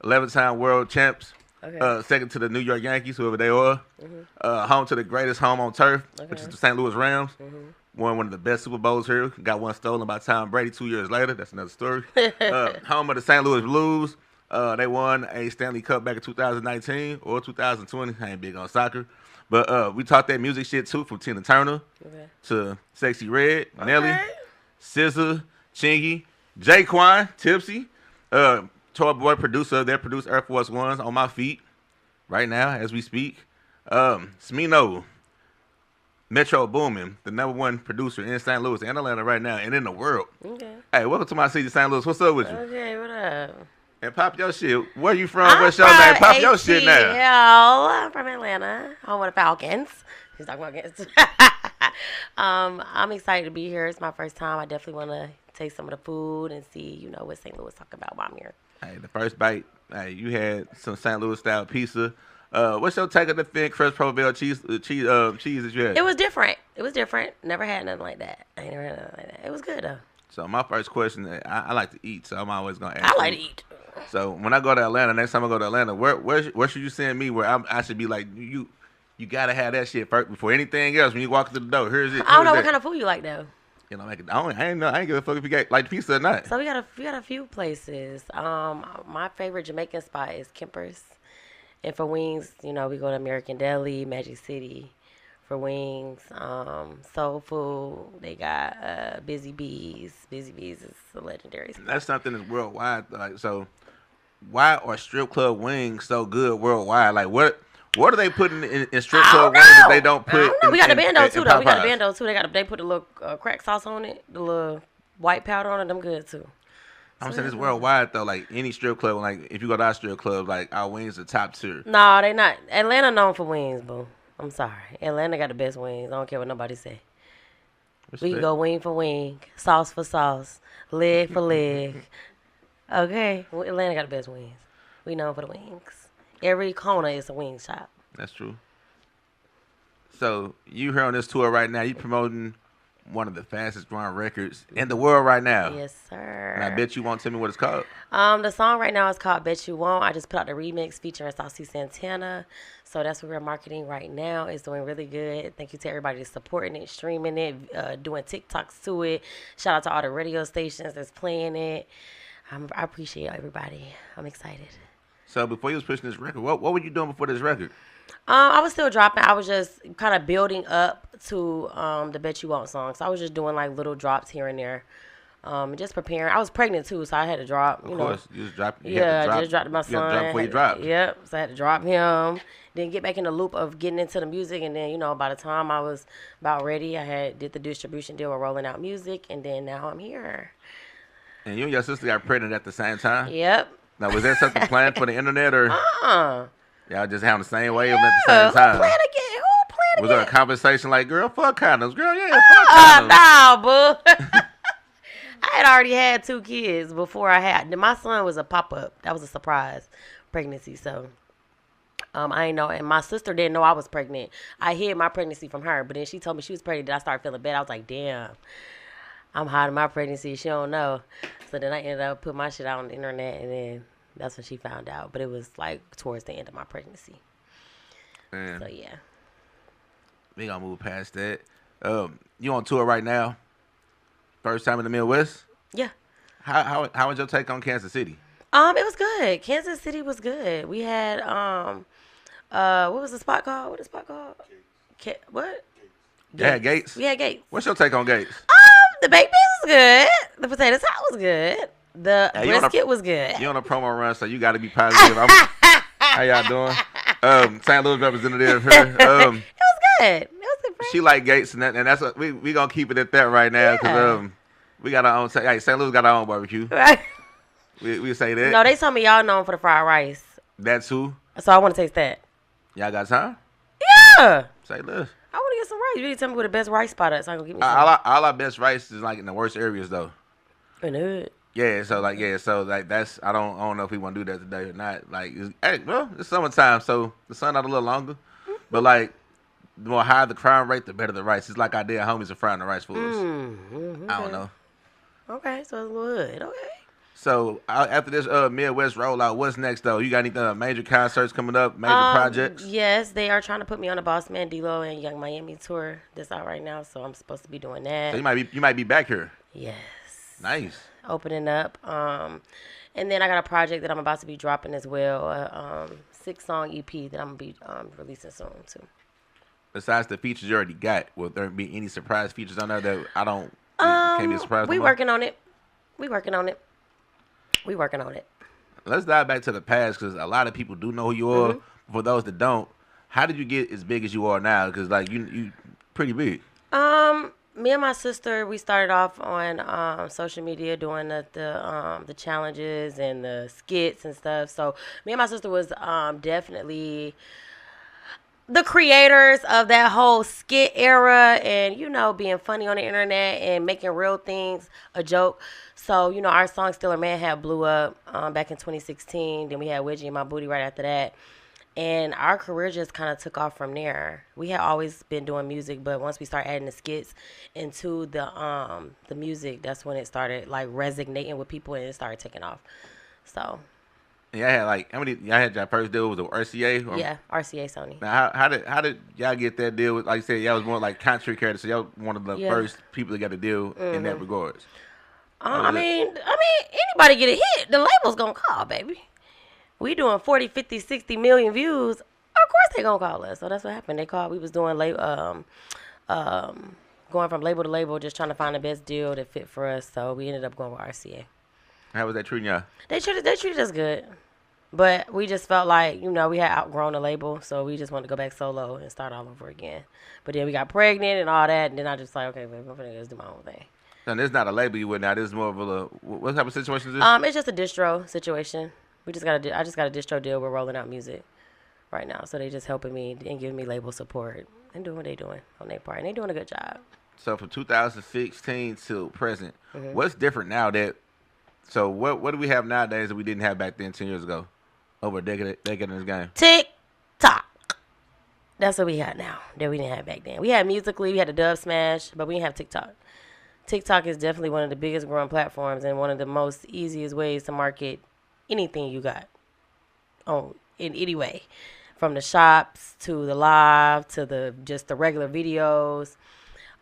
11-time world champs. Okay. Second to the New York Yankees, whoever they are. Home to the greatest home on turf, which is the St. Louis Rams. Won one of the best Super Bowls here. Got one stolen by Tom Brady 2 years later. That's another story. Home of the St. Louis Blues. They won a Stanley Cup back in 2019 or 2020. I ain't big on soccer. But we taught that music shit, too, from Tina Turner to Sexy Red, Nelly, SZA, Chingy, Quan, Tipsy, Tarboy producer. They produced Air Force Ones on my feet right now as we speak. Smino, Metro Boomin, the #1 producer in St. Louis and Atlanta right now and in the world. Okay. Hey, welcome to my city, St. Louis. What's up with you? Okay, what up? And pop your shit. Where you from? What's your name? Pop your shit now. I'm from Atlanta. Home of the Falcons. He's talking about against. I'm excited to be here. It's my first time. I definitely want to taste some of the food and see, what St. Louis talking about while I'm here. Hey, the first bite, you had some St. Louis style pizza. What's your take on the thin crust Provel cheese that you had? It was different. Never had nothing like that. I ain't never had nothing like that. It was good though. So my first question, I like to eat, so I'm always gonna ask. I like to eat. So when I go to Atlanta, next time I go to Atlanta, where should you send me? Where I should be like you gotta have that shit first before anything else. When you walk through the door, here's it. I don't know what kind of food you like though. I ain't give a fuck if you got like pizza or not. So we got a few places. My favorite Jamaican spot is Kemper's, and for wings, we go to American Deli, Magic City, for wings. Soul Food, they got Busy Bees. Busy Bees is a legendary spot. That's something that's worldwide. Like, so why are strip club wings so good worldwide? Like what are they putting in strip club wings that they don't put? We got the bando too, though. We got the bando too. They put a little crack sauce on it, the little white powder on it. Them good too. I'm saying it's worldwide though. Like any strip club, like if you go to our strip club, like our wings are top tier. No, they not. Atlanta known for wings, boo. I'm sorry. Atlanta got the best wings. I don't care what nobody say. We can go wing for wing, sauce for sauce, leg for leg. Okay, Atlanta got the best wings. We known for the wings. Every corner is a wing shop. That's true. So you here on this tour right now? You promoting one of the fastest growing records in the world right now. Yes, sir. And I bet you won't tell me what it's called. The song right now is called Bet You Won't. I just put out the remix featuring Saucy Santana. So that's what we're marketing right now. It's doing really good. Thank you to everybody that's supporting it, streaming it, doing TikToks to it. Shout out to all the radio stations that's playing it. I appreciate everybody. I'm excited. So before you was pushing this record, what were you doing before this record? I was still dropping. I was just kind of building up to the Bet You Won't song. So I was just doing like little drops here and there. Just preparing. I was pregnant too, so I had to drop. Of course, you just dropped. I just dropped my son. You had to drop before you dropped. Yep. So I had to drop him. Then get back in the loop of getting into the music, and then by the time I was about ready, I did the distribution deal with Rolling Out Music, and then now I'm here. And you and your sister got pregnant at the same time. Yep. Now was that something planned for the internet or? Y'all just having the same wave at the Yeah, same time. Who playing again? Was there a conversation like, girl, fuck condoms, girl, yeah, fuck condoms? Nah, boo. I had already had 2 kids before I had. My son was a pop-up. That was a surprise pregnancy, so I ain't know. And my sister didn't know I was pregnant. I hid my pregnancy from her, but then she told me she was pregnant. Then I started feeling bad. I was like, damn, I'm hiding my pregnancy. She don't know. So then I ended up putting my shit out on the internet, and then that's when she found out. But it was like towards the end of my pregnancy. Man. So yeah. We gonna move past that. You on tour right now? First time in the Midwest? Yeah. How was your take on Kansas City? It was good. Kansas City was good. We had what was the spot called? What is the spot called? What? You had Gates? We had Gates. What's your take on Gates? The baked beans was good. The potato salad was good. The brisket was good. You on a promo run, so you got to be positive. How y'all doing? St. Louis representative here. It was good. It was good. She like Gates, and that's what we gonna keep it at that right now because we got our own. Hey, St. Louis got our own barbecue. Right. We say that. No, they told me y'all known for the fried rice. That's who. So I want to taste that. Y'all got time? Yeah. Say less. I want to get some rice. You need to tell me where the best rice spot is. So I can get me some. All our best rice is like in the worst areas though. In the hood. Yeah, so that's I don't know if we want to do that today or not. Like, it's summertime, so the sun out a little longer, but like the more higher the crime rate, the better the rice. It's like our dead homies are frying the rice for us. Okay. I don't know. Okay, so it's a little hood. Okay. So after this Midwest rollout, what's next though? You got any major concerts coming up? Major projects? Yes, they are trying to put me on the Boss Man D-Lo and Young Miami tour that's out right now, so I'm supposed to be doing that. So you might be back here. Yes. Nice. Opening up. And then I got a project that I'm about to be dropping as well, a 6-song EP that I'm going to be releasing soon too. Besides the features you already got, will there be any surprise features on there that I don't can't be surprised? We working on it. Let's dive back to the past because a lot of people do know who you are. For those that don't, how did you get as big as you are now? Because like you pretty big. Me and my sister, we started off on social media doing the challenges and the skits and stuff. So me and my sister was definitely the creators of that whole skit era and, being funny on the internet and making real things a joke. So, our song Stiller Man had blew up back in 2016. Then we had Widgie and My Booty right after that. And our career just kind of took off from there. We had always been doing music, but once we started adding the skits into the music, that's when it started like resonating with people and it started taking off. So. Yeah, I had like how many? Y'all had your first deal was with RCA. Or, yeah, RCA Sony. Now, how did y'all get that deal? With, like you said, y'all was more like country characters, so y'all one of the first people that got a deal in that regards. I mean, anybody get a hit, the label's gonna call, baby. We doing 40, 50, 60 million views. Of course they gonna call us. So that's what happened. They called. We was doing going from label to label, just trying to find the best deal that fit for us. So we ended up going with RCA. How was that treating y'all? They treated us good, but we just felt like we had outgrown the label, so we just wanted to go back solo and start all over again. But then we got pregnant and all that, and then I just like, okay, baby, I'm gonna just do my own thing. And this is not a label you with now. This is more of a what type of situation is this? It's just a distro situation. I just got a distro deal with Rolling Out Music right now, so they just helping me and giving me label support and doing what they doing on their part, and they doing a good job. So from 2016 to present, what's different now that? So what do we have nowadays that we didn't have back then 10 years ago? Over a decade in this game. TikTok. That's what we got now that we didn't have back then. We had Musically, we had the Dub Smash, but we didn't have TikTok. TikTok is definitely one of the biggest growing platforms and one of the most easiest ways to market anything you got in any way. From the shops to the live to the just the regular videos,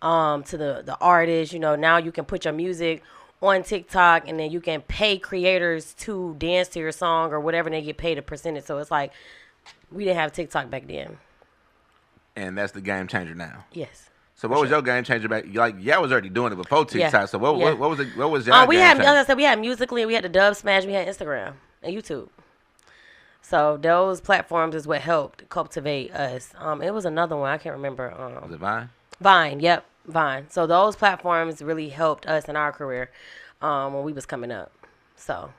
to the artists. You know, now you can put your music on TikTok and then you can pay creators to dance to your song or whatever, and they get paid a percentage. So it's like we didn't have TikTok back then. And that's the game changer now. Yes. So what was your game changer back? Like, I was already doing it before TikTok. Yeah. So what was it? What was your we game had, changer? as I said, we had Musically, we had the Dub Smash, we had Instagram and YouTube. So those platforms is what helped cultivate us. It was another one I can't remember. Was it Vine? Vine, yep, Vine. So those platforms really helped us in our career when we was coming up. So,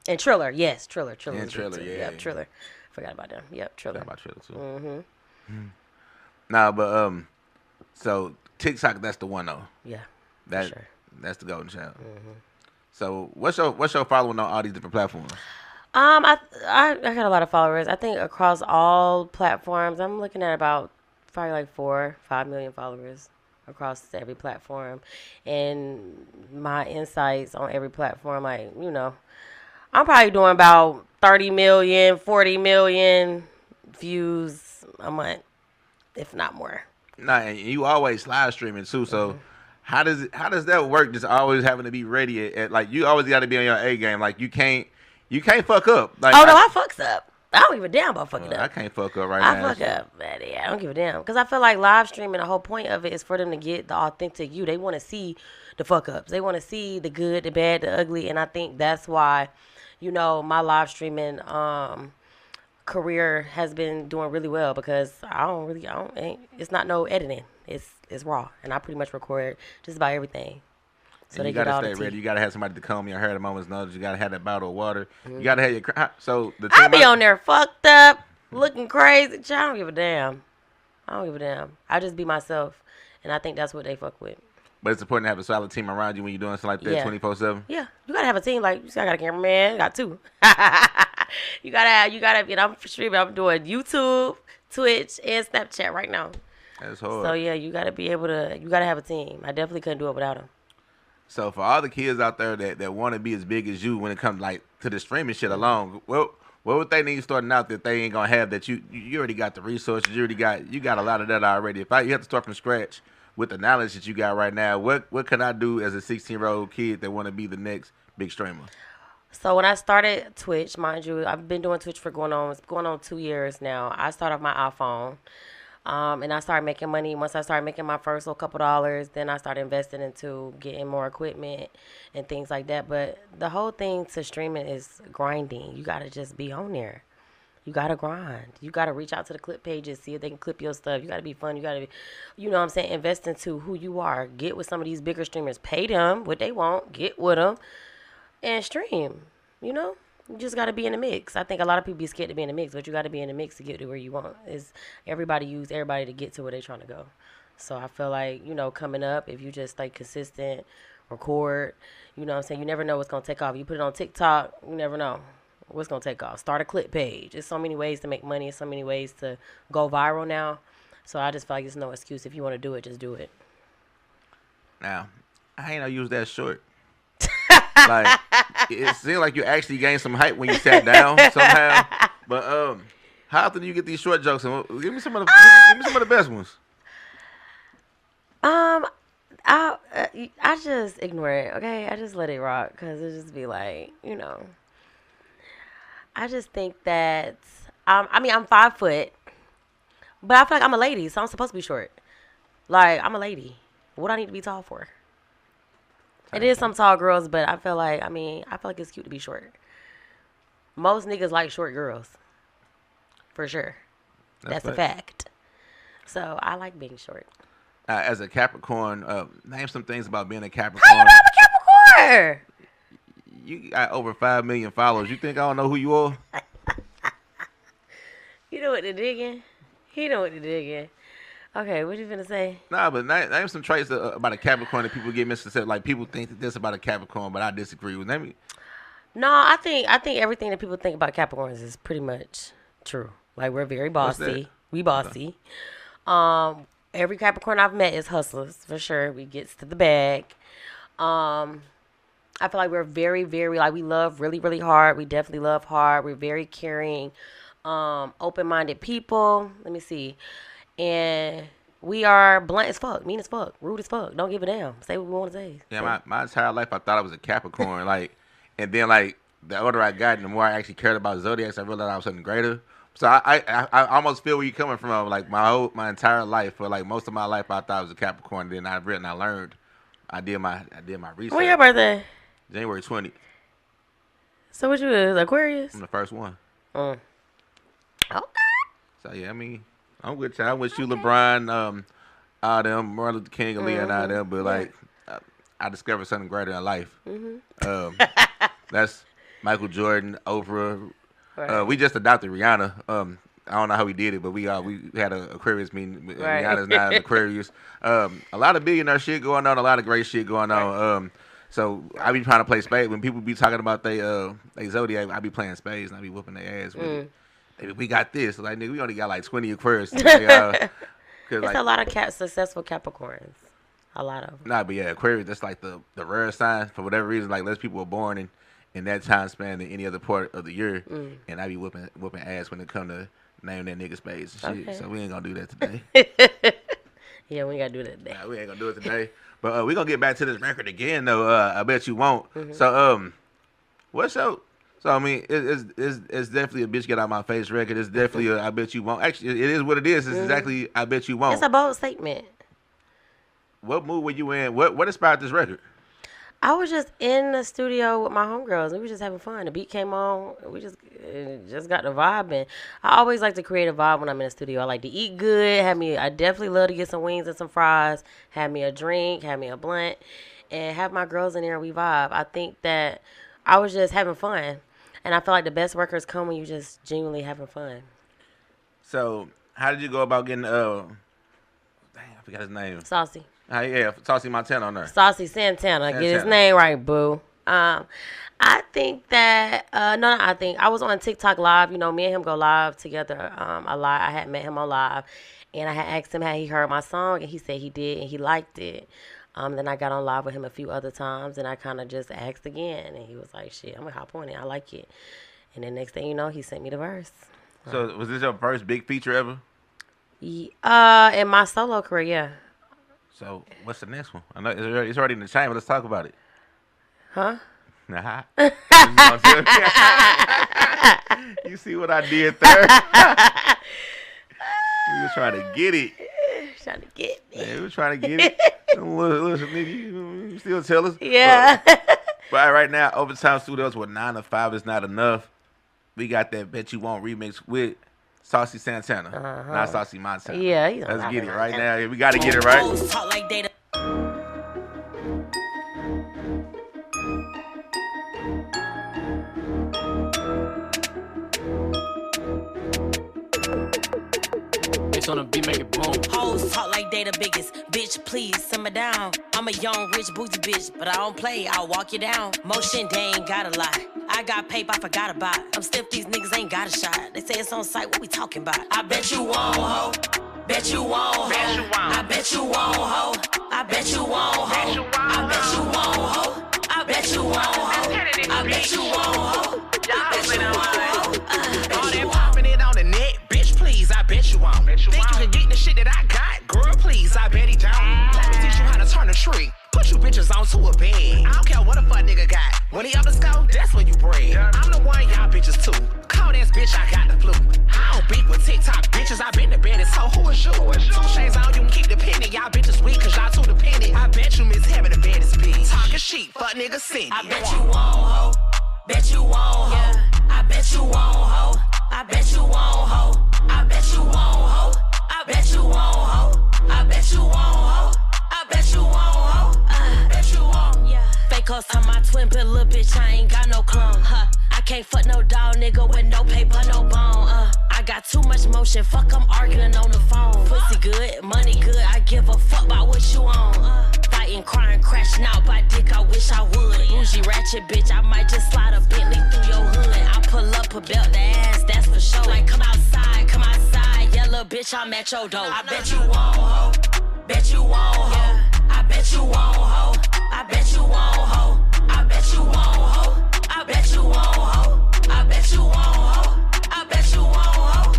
and Triller, yes, Triller. And Triller, yeah. Yep, Triller. Forgot about them. Yep, Triller. Forgot about Triller too. Mm-hmm. Nah, but so TikTok, that's the one though. Yeah, That sure. That's the golden child. Mm-hmm. So what's your following on all these different platforms? I got a lot of followers. I think across all platforms, I'm looking at about probably like 4-5 million followers across every platform, and my insights on every platform, like, you know, I'm probably doing about 30 million, 40 million views a month, if not more. Nah, and you always live streaming too. So how does that work? Just always having to be ready at like you always got to be on your A game. Like you can't fuck up. Like, oh no, I fucks up. I don't give a damn about fucking up. I can't fuck up right now. I fuck up, man. Yeah, I don't give a damn. Because I feel like live streaming, the whole point of it is for them to get the authentic you. They want to see the fuck ups. They want to see the good, the bad, the ugly. And I think that's why, you know, my live streaming career has been doing really well, because it's not no editing. It's raw. And I pretty much record just about everything. So and you gotta stay ready. You gotta have somebody to comb your hair at a moment's notice. You gotta have that bottle of water. You gotta have your I be on there fucked up, looking crazy. I don't give a damn. I just be myself, and I think that's what they fuck with. But it's important to have a solid team around you when you're doing something like that 24/7. Yeah, you gotta have a team. Like, I got a cameraman, got two. you gotta. I'm streaming. I'm doing YouTube, Twitch, and Snapchat right now. That's hard. So yeah, you gotta be able to. You gotta have a team. I definitely couldn't do it without them. So for all the kids out there that want to be as big as you when it comes like to the streaming shit alone, what would they need starting out that they ain't gonna have that you already got the resources, you got a lot of that already. You have to start from scratch with the knowledge that you got right now, what can I do as a 16-year-old kid that want to be the next big streamer? So when I started Twitch, mind you, I've been doing Twitch for going on 2 years now. I started off my iPhone. And I started making money. Once I started making my first little couple dollars, then I started investing into getting more equipment and things like that. But the whole thing to streaming is grinding. You got to just be on there. You got to grind. You got to reach out to the clip pages, see if they can clip your stuff. You got to be fun. You got to be, you know what I'm saying, invest into who you are. Get with some of these bigger streamers. Pay them what they want. Get with them and stream, you know. You just got to be in the mix. I think a lot of people be scared to be in the mix, but you got to be in the mix to get to where you want. Is everybody use everybody to get to where they're trying to go. So I feel like, you know, coming up, if you just stay consistent, record, you know what I'm saying, you never know what's going to take off. You put it on TikTok, you never know what's going to take off. Start a clip page. There's so many ways to make money. There's so many ways to go viral now. So I just feel like there's no excuse. If you want to do it, just do it. Now, I ain't gonna use that short. Like, it seemed like you actually gained some hype when you sat down somehow. But how often do you get these short jokes? And give me some of the best ones. I just ignore it. Okay, I just let it rock because it just be like, you know. I just think that I'm 5 foot, but I feel like I'm a lady, so I'm supposed to be short. Like, I'm a lady. What do I need to be tall for? It is some tall girls, but I feel like it's cute to be short. Most niggas like short girls. For sure. That's a fact. So I like being short. As a Capricorn, name some things about being a Capricorn. How you know I'm a Capricorn? You got over 5 million followers. You think I don't know who you are? You know what they're digging? He know what they're digging. Okay, what you finna say? Nah, but name some traits about a Capricorn that people get misconceived. Like, people think that this about a Capricorn, but I disagree with them. No, I think everything that people think about Capricorns is pretty much true. Like, we're very bossy. We bossy. Every Capricorn I've met is hustlers for sure. We gets to the bag. I feel like we're very, very like we love really, really hard. We definitely love hard. We're very caring, open-minded people. Let me see, and we are blunt as fuck, mean as fuck, rude as fuck. Don't give a damn. Say what we want to say. Yeah, my entire life I thought I was a Capricorn. Like, and then like the older I got, and the more I actually cared about zodiacs, I realized I was something greater. So I almost feel where you're coming from. Like my entire life, for like most of my life, I thought I was a Capricorn. Then I learned. I did my research. When your birthday? January 20th. So what you is, Aquarius? I'm the first one. Okay. So yeah, I mean, I'm with you. I wish you LeBron, all them, Martin Luther King, Aaliyah, and all them. But like, I discovered something greater in life. That's Michael Jordan, Oprah. Right. We just adopted Rihanna. I don't know how we did it, but we had an Aquarius meeting. Right. Rihanna's now an Aquarius. A lot of billionaire shit going on. A lot of great shit going on. So I be trying to play spades. When people be talking about they zodiac, I be playing spades and I be whooping their ass with it. Hey, we got this. Like, nigga, we only got like 20 Aquarius. It's like, a lot of successful Capricorns. A lot of them. Nah, but yeah, Aquarius, that's like the rare sign. For whatever reason, like less people are born in that time span than any other part of the year. And I be whooping ass when it come to name that nigga spades and shit. Okay. So we ain't gonna do that today. Yeah, we ain't gotta do that today. Nah, we ain't gonna do it today. But we gonna get back to this record again though. I bet you won't. So what's up? So I mean, it's definitely a bitch get out my face record. It's definitely a I bet you won't. Actually, it is what it is. It's exactly I bet you won't. It's a bold statement. What mood were you in? What inspired this record? I was just in the studio with my homegirls. We were just having fun. The beat came on. We just got the vibe. And I always like to create a vibe when I'm in the studio. I like to eat good. I definitely love to get some wings and some fries. Have me a drink. Have me a blunt. And have my girls in there and we vibe. I think that I was just having fun. And I feel like the best records come when you just genuinely having fun. So how did you go about getting I forgot his name. Saucy. Yeah, Saucy Montana on there. Saucy Santana. Get his name right, boo. I think that I was on TikTok live. You know, me and him go live together a lot. I had met him on live, and I had asked him had he heard my song, and he said he did, and he liked it. Then I got on live with him a few other times, and I kind of just asked again, and he was like, "Shit, I'm gonna hop on it. I like it." And then next thing you know, he sent me the verse. So was this your first big feature ever? In my solo career, yeah. So what's the next one? I know it's already in the chamber. Let's talk about it. Huh? Nah. You see what I did there? We was trying to get it. Trying to get me. Yeah, we was trying to get it. Listen, nigga, you still tell us? Yeah. But right now, Overtime Studios with 9 to 5 is not enough. We got that Bet You Won't remix with Saucy Santana, not Saucy Montana. Yeah, let's get it right now. We got to get it right. On a beat, make it boom. Hoes talk like they the biggest. Bitch, please simmer down. I'm a young, rich, boozy bitch, but I don't play. I'll walk you down. Motion, they ain't got a lot. I got paper, I forgot about. I'm stiff, these niggas ain't got a shot. They say it's on site, what we talking about? I bet you won't, ho. Bet you won't, ho. I bet you won't, ho. I bet you won't, ho. I bet you won't, ho. I bet you won't, ho. I bet you won't, ho. I bet you won't, ho. All that popping it on the net, bitch, please, I bet you won't. Think you can get the shit that I got? Girl, please, I bet he don't. Let me teach you how to turn a trick. Put you bitches onto a bed. I don't care what a fuck nigga got. When he up the scope, that's when you bread. I'm the one, y'all bitches too. Cold ass bitch, I got the flu. I don't beat with TikTok bitches, I been the baddest, so who is you? 2 shades on, you can keep dependent. Y'all bitches weak, cause y'all too dependent. I bet you miss having the baddest bitch. Talking shit, fuck nigga sing. I bet you won't, ho. Bet you won't, ho. I bet you won't, ho. I bet you won't, ho. I bet you won't, ho. I bet you won't, ho. I bet you won't, ho. I bet you won't, ho. Bet you won't, yeah. Fake hoes on my twin, but little bitch, I ain't got no clone, huh? I can't fuck no dog, nigga, with no paper, no bone, I got too much motion, fuck, I'm arguing on the phone. Pussy good, money good, I give a fuck about what you on, Fighting, crying, crashing out by dick, I wish I would. Bougie ratchet bitch, I might just slide a Bentley through your hood. I pull up a belt the ass, that's for sure. Like, come outside, yellow little bitch, I'm at your door. I bet you won't, ho. Bet you won't, ho. I bet you won't, ho. I bet you won't, ho. I bet you won't, ho. I bet you won't, ho. I bet you won't, ho. I bet you won't, ho.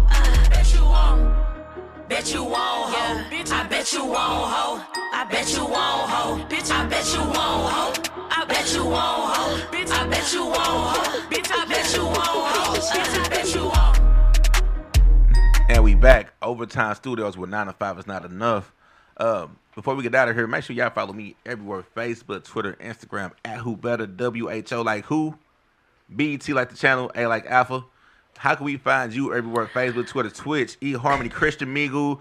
Bet you won't. Bet you won't, ho. I bet you won't, ho. I bet you won't, ho. Bitch, I bet you won't, ho. I bet you won't, ho. Bitch, I bet you won't, ho. Bitch, I bet you won't, ho. Bitch, I bet you won't. And we back. Overtime Studios with 9 to 5 is not enough. Before we get out of here, make sure y'all follow me everywhere. Facebook, Twitter, Instagram, at Who Better, WHO like who, BET like the channel, A like Alpha. How can we find you everywhere? Facebook, Twitter, Twitch, eHarmony, Christian Migu,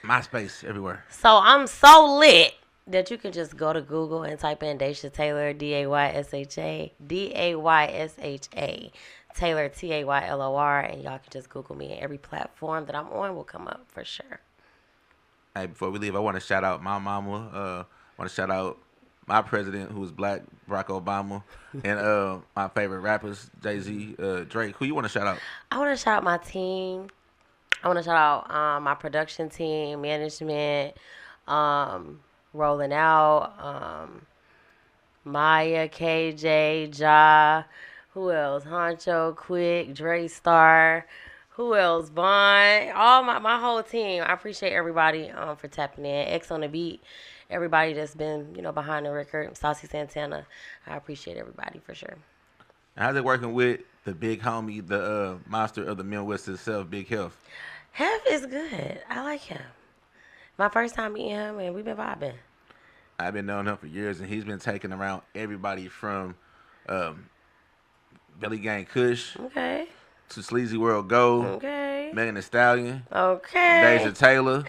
MySpace, everywhere. So I'm so lit that you can just go to Google and type in Daysha Taylor, Daysha, Daysha, Taylor, Taylor, and y'all can just Google me. And every platform that I'm on will come up for sure. Hey, before we leave, I want to shout out my mama. I want to shout out my president, who is black, Barack Obama, and my favorite rappers, Jay-Z, Drake. Who you want to shout out? I want to shout out my team. I want to shout out my production team, management, Rolling Out, Maya, KJ, Ja, who else? Honcho, Quick, Dre Star, who else? Vaughn, all my whole team. I appreciate everybody for tapping in. X on the beat, everybody that's been behind the record. Saucy Santana, I appreciate everybody for sure. How's it working with the big homie, the monster of the Midwest itself, Big Health? Health is good. I like him. My first time meeting him, and we've been vibing. I've been knowing him for years, and he's been taking around everybody from Belly Gang Kush, okay, to Sleazy World Go, okay, Megan Thee Stallion, okay, Daysha Taylor,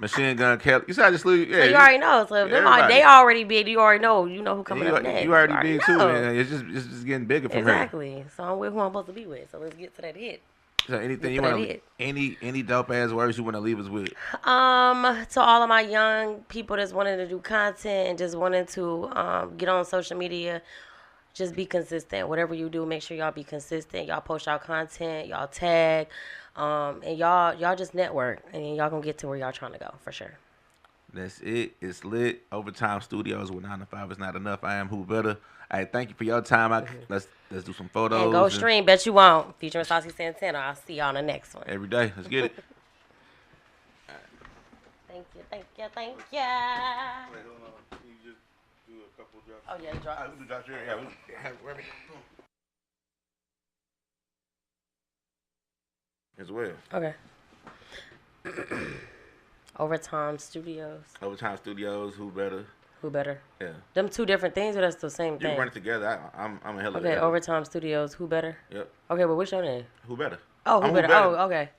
Machine Gun Kelly. You saw I just sleep. Yeah, so you already know. So if they already big, you already know. You know who coming up next. You already big too, man. It's just getting bigger from here. Exactly. So I'm with who I'm supposed to be with. So let's get to that hit. So anything you want to, any dope ass words you want to leave us with? To all of my young people that's wanting to do content and just wanting to get on social media, just be consistent. Whatever you do, make sure y'all be consistent. Y'all post y'all content, y'all tag, and y'all just network, and y'all gonna get to where y'all trying to go for sure. That's it. It's lit. Overtime Studios with 9 to 5 is not enough. I am Who Better. Hey, thank you for your time. Let's do some photos. And go stream. Bet you won't. Featuring Saucy Santana. I'll see y'all on the next one. Every day. Let's get it. Thank you. Wait, hold on. Can you just do a couple drops? Oh, yeah, drops. We do drops here. Yeah, we have wherever. As well. Okay. Overtime Studios. Overtime Studios, Who Better? Who Better? Yeah. Them two different things, or that's the same thing? You run it together. I'm a hell of Okay, Overtime Studios, Who Better? Yep. Okay, but what's your name? Who Better? Oh, Who Better. Oh, okay.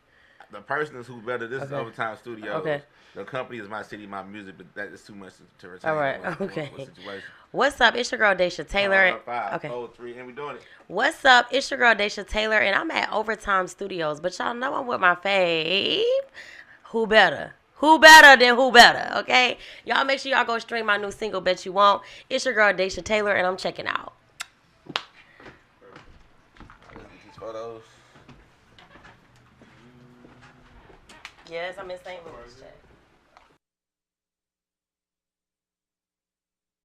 The person is Who Better. This is Overtime Studios. Okay. The company is Mycitymymusic, but that is too much to retain. All right, okay. What situation. What's up? It's your girl, Daysha Taylor. 5, 4, 3, and we doing it. What's up? It's your girl, Daysha Taylor, and I'm at Overtime Studios. But y'all know I'm with my fave. Who Better? Who better than Who Better, okay? Y'all make sure y'all go stream my new single, Bet You Won't. It's your girl, Daysha Taylor, and I'm checking out. Let's get these photos. Yes, I'm in St. Louis. Check.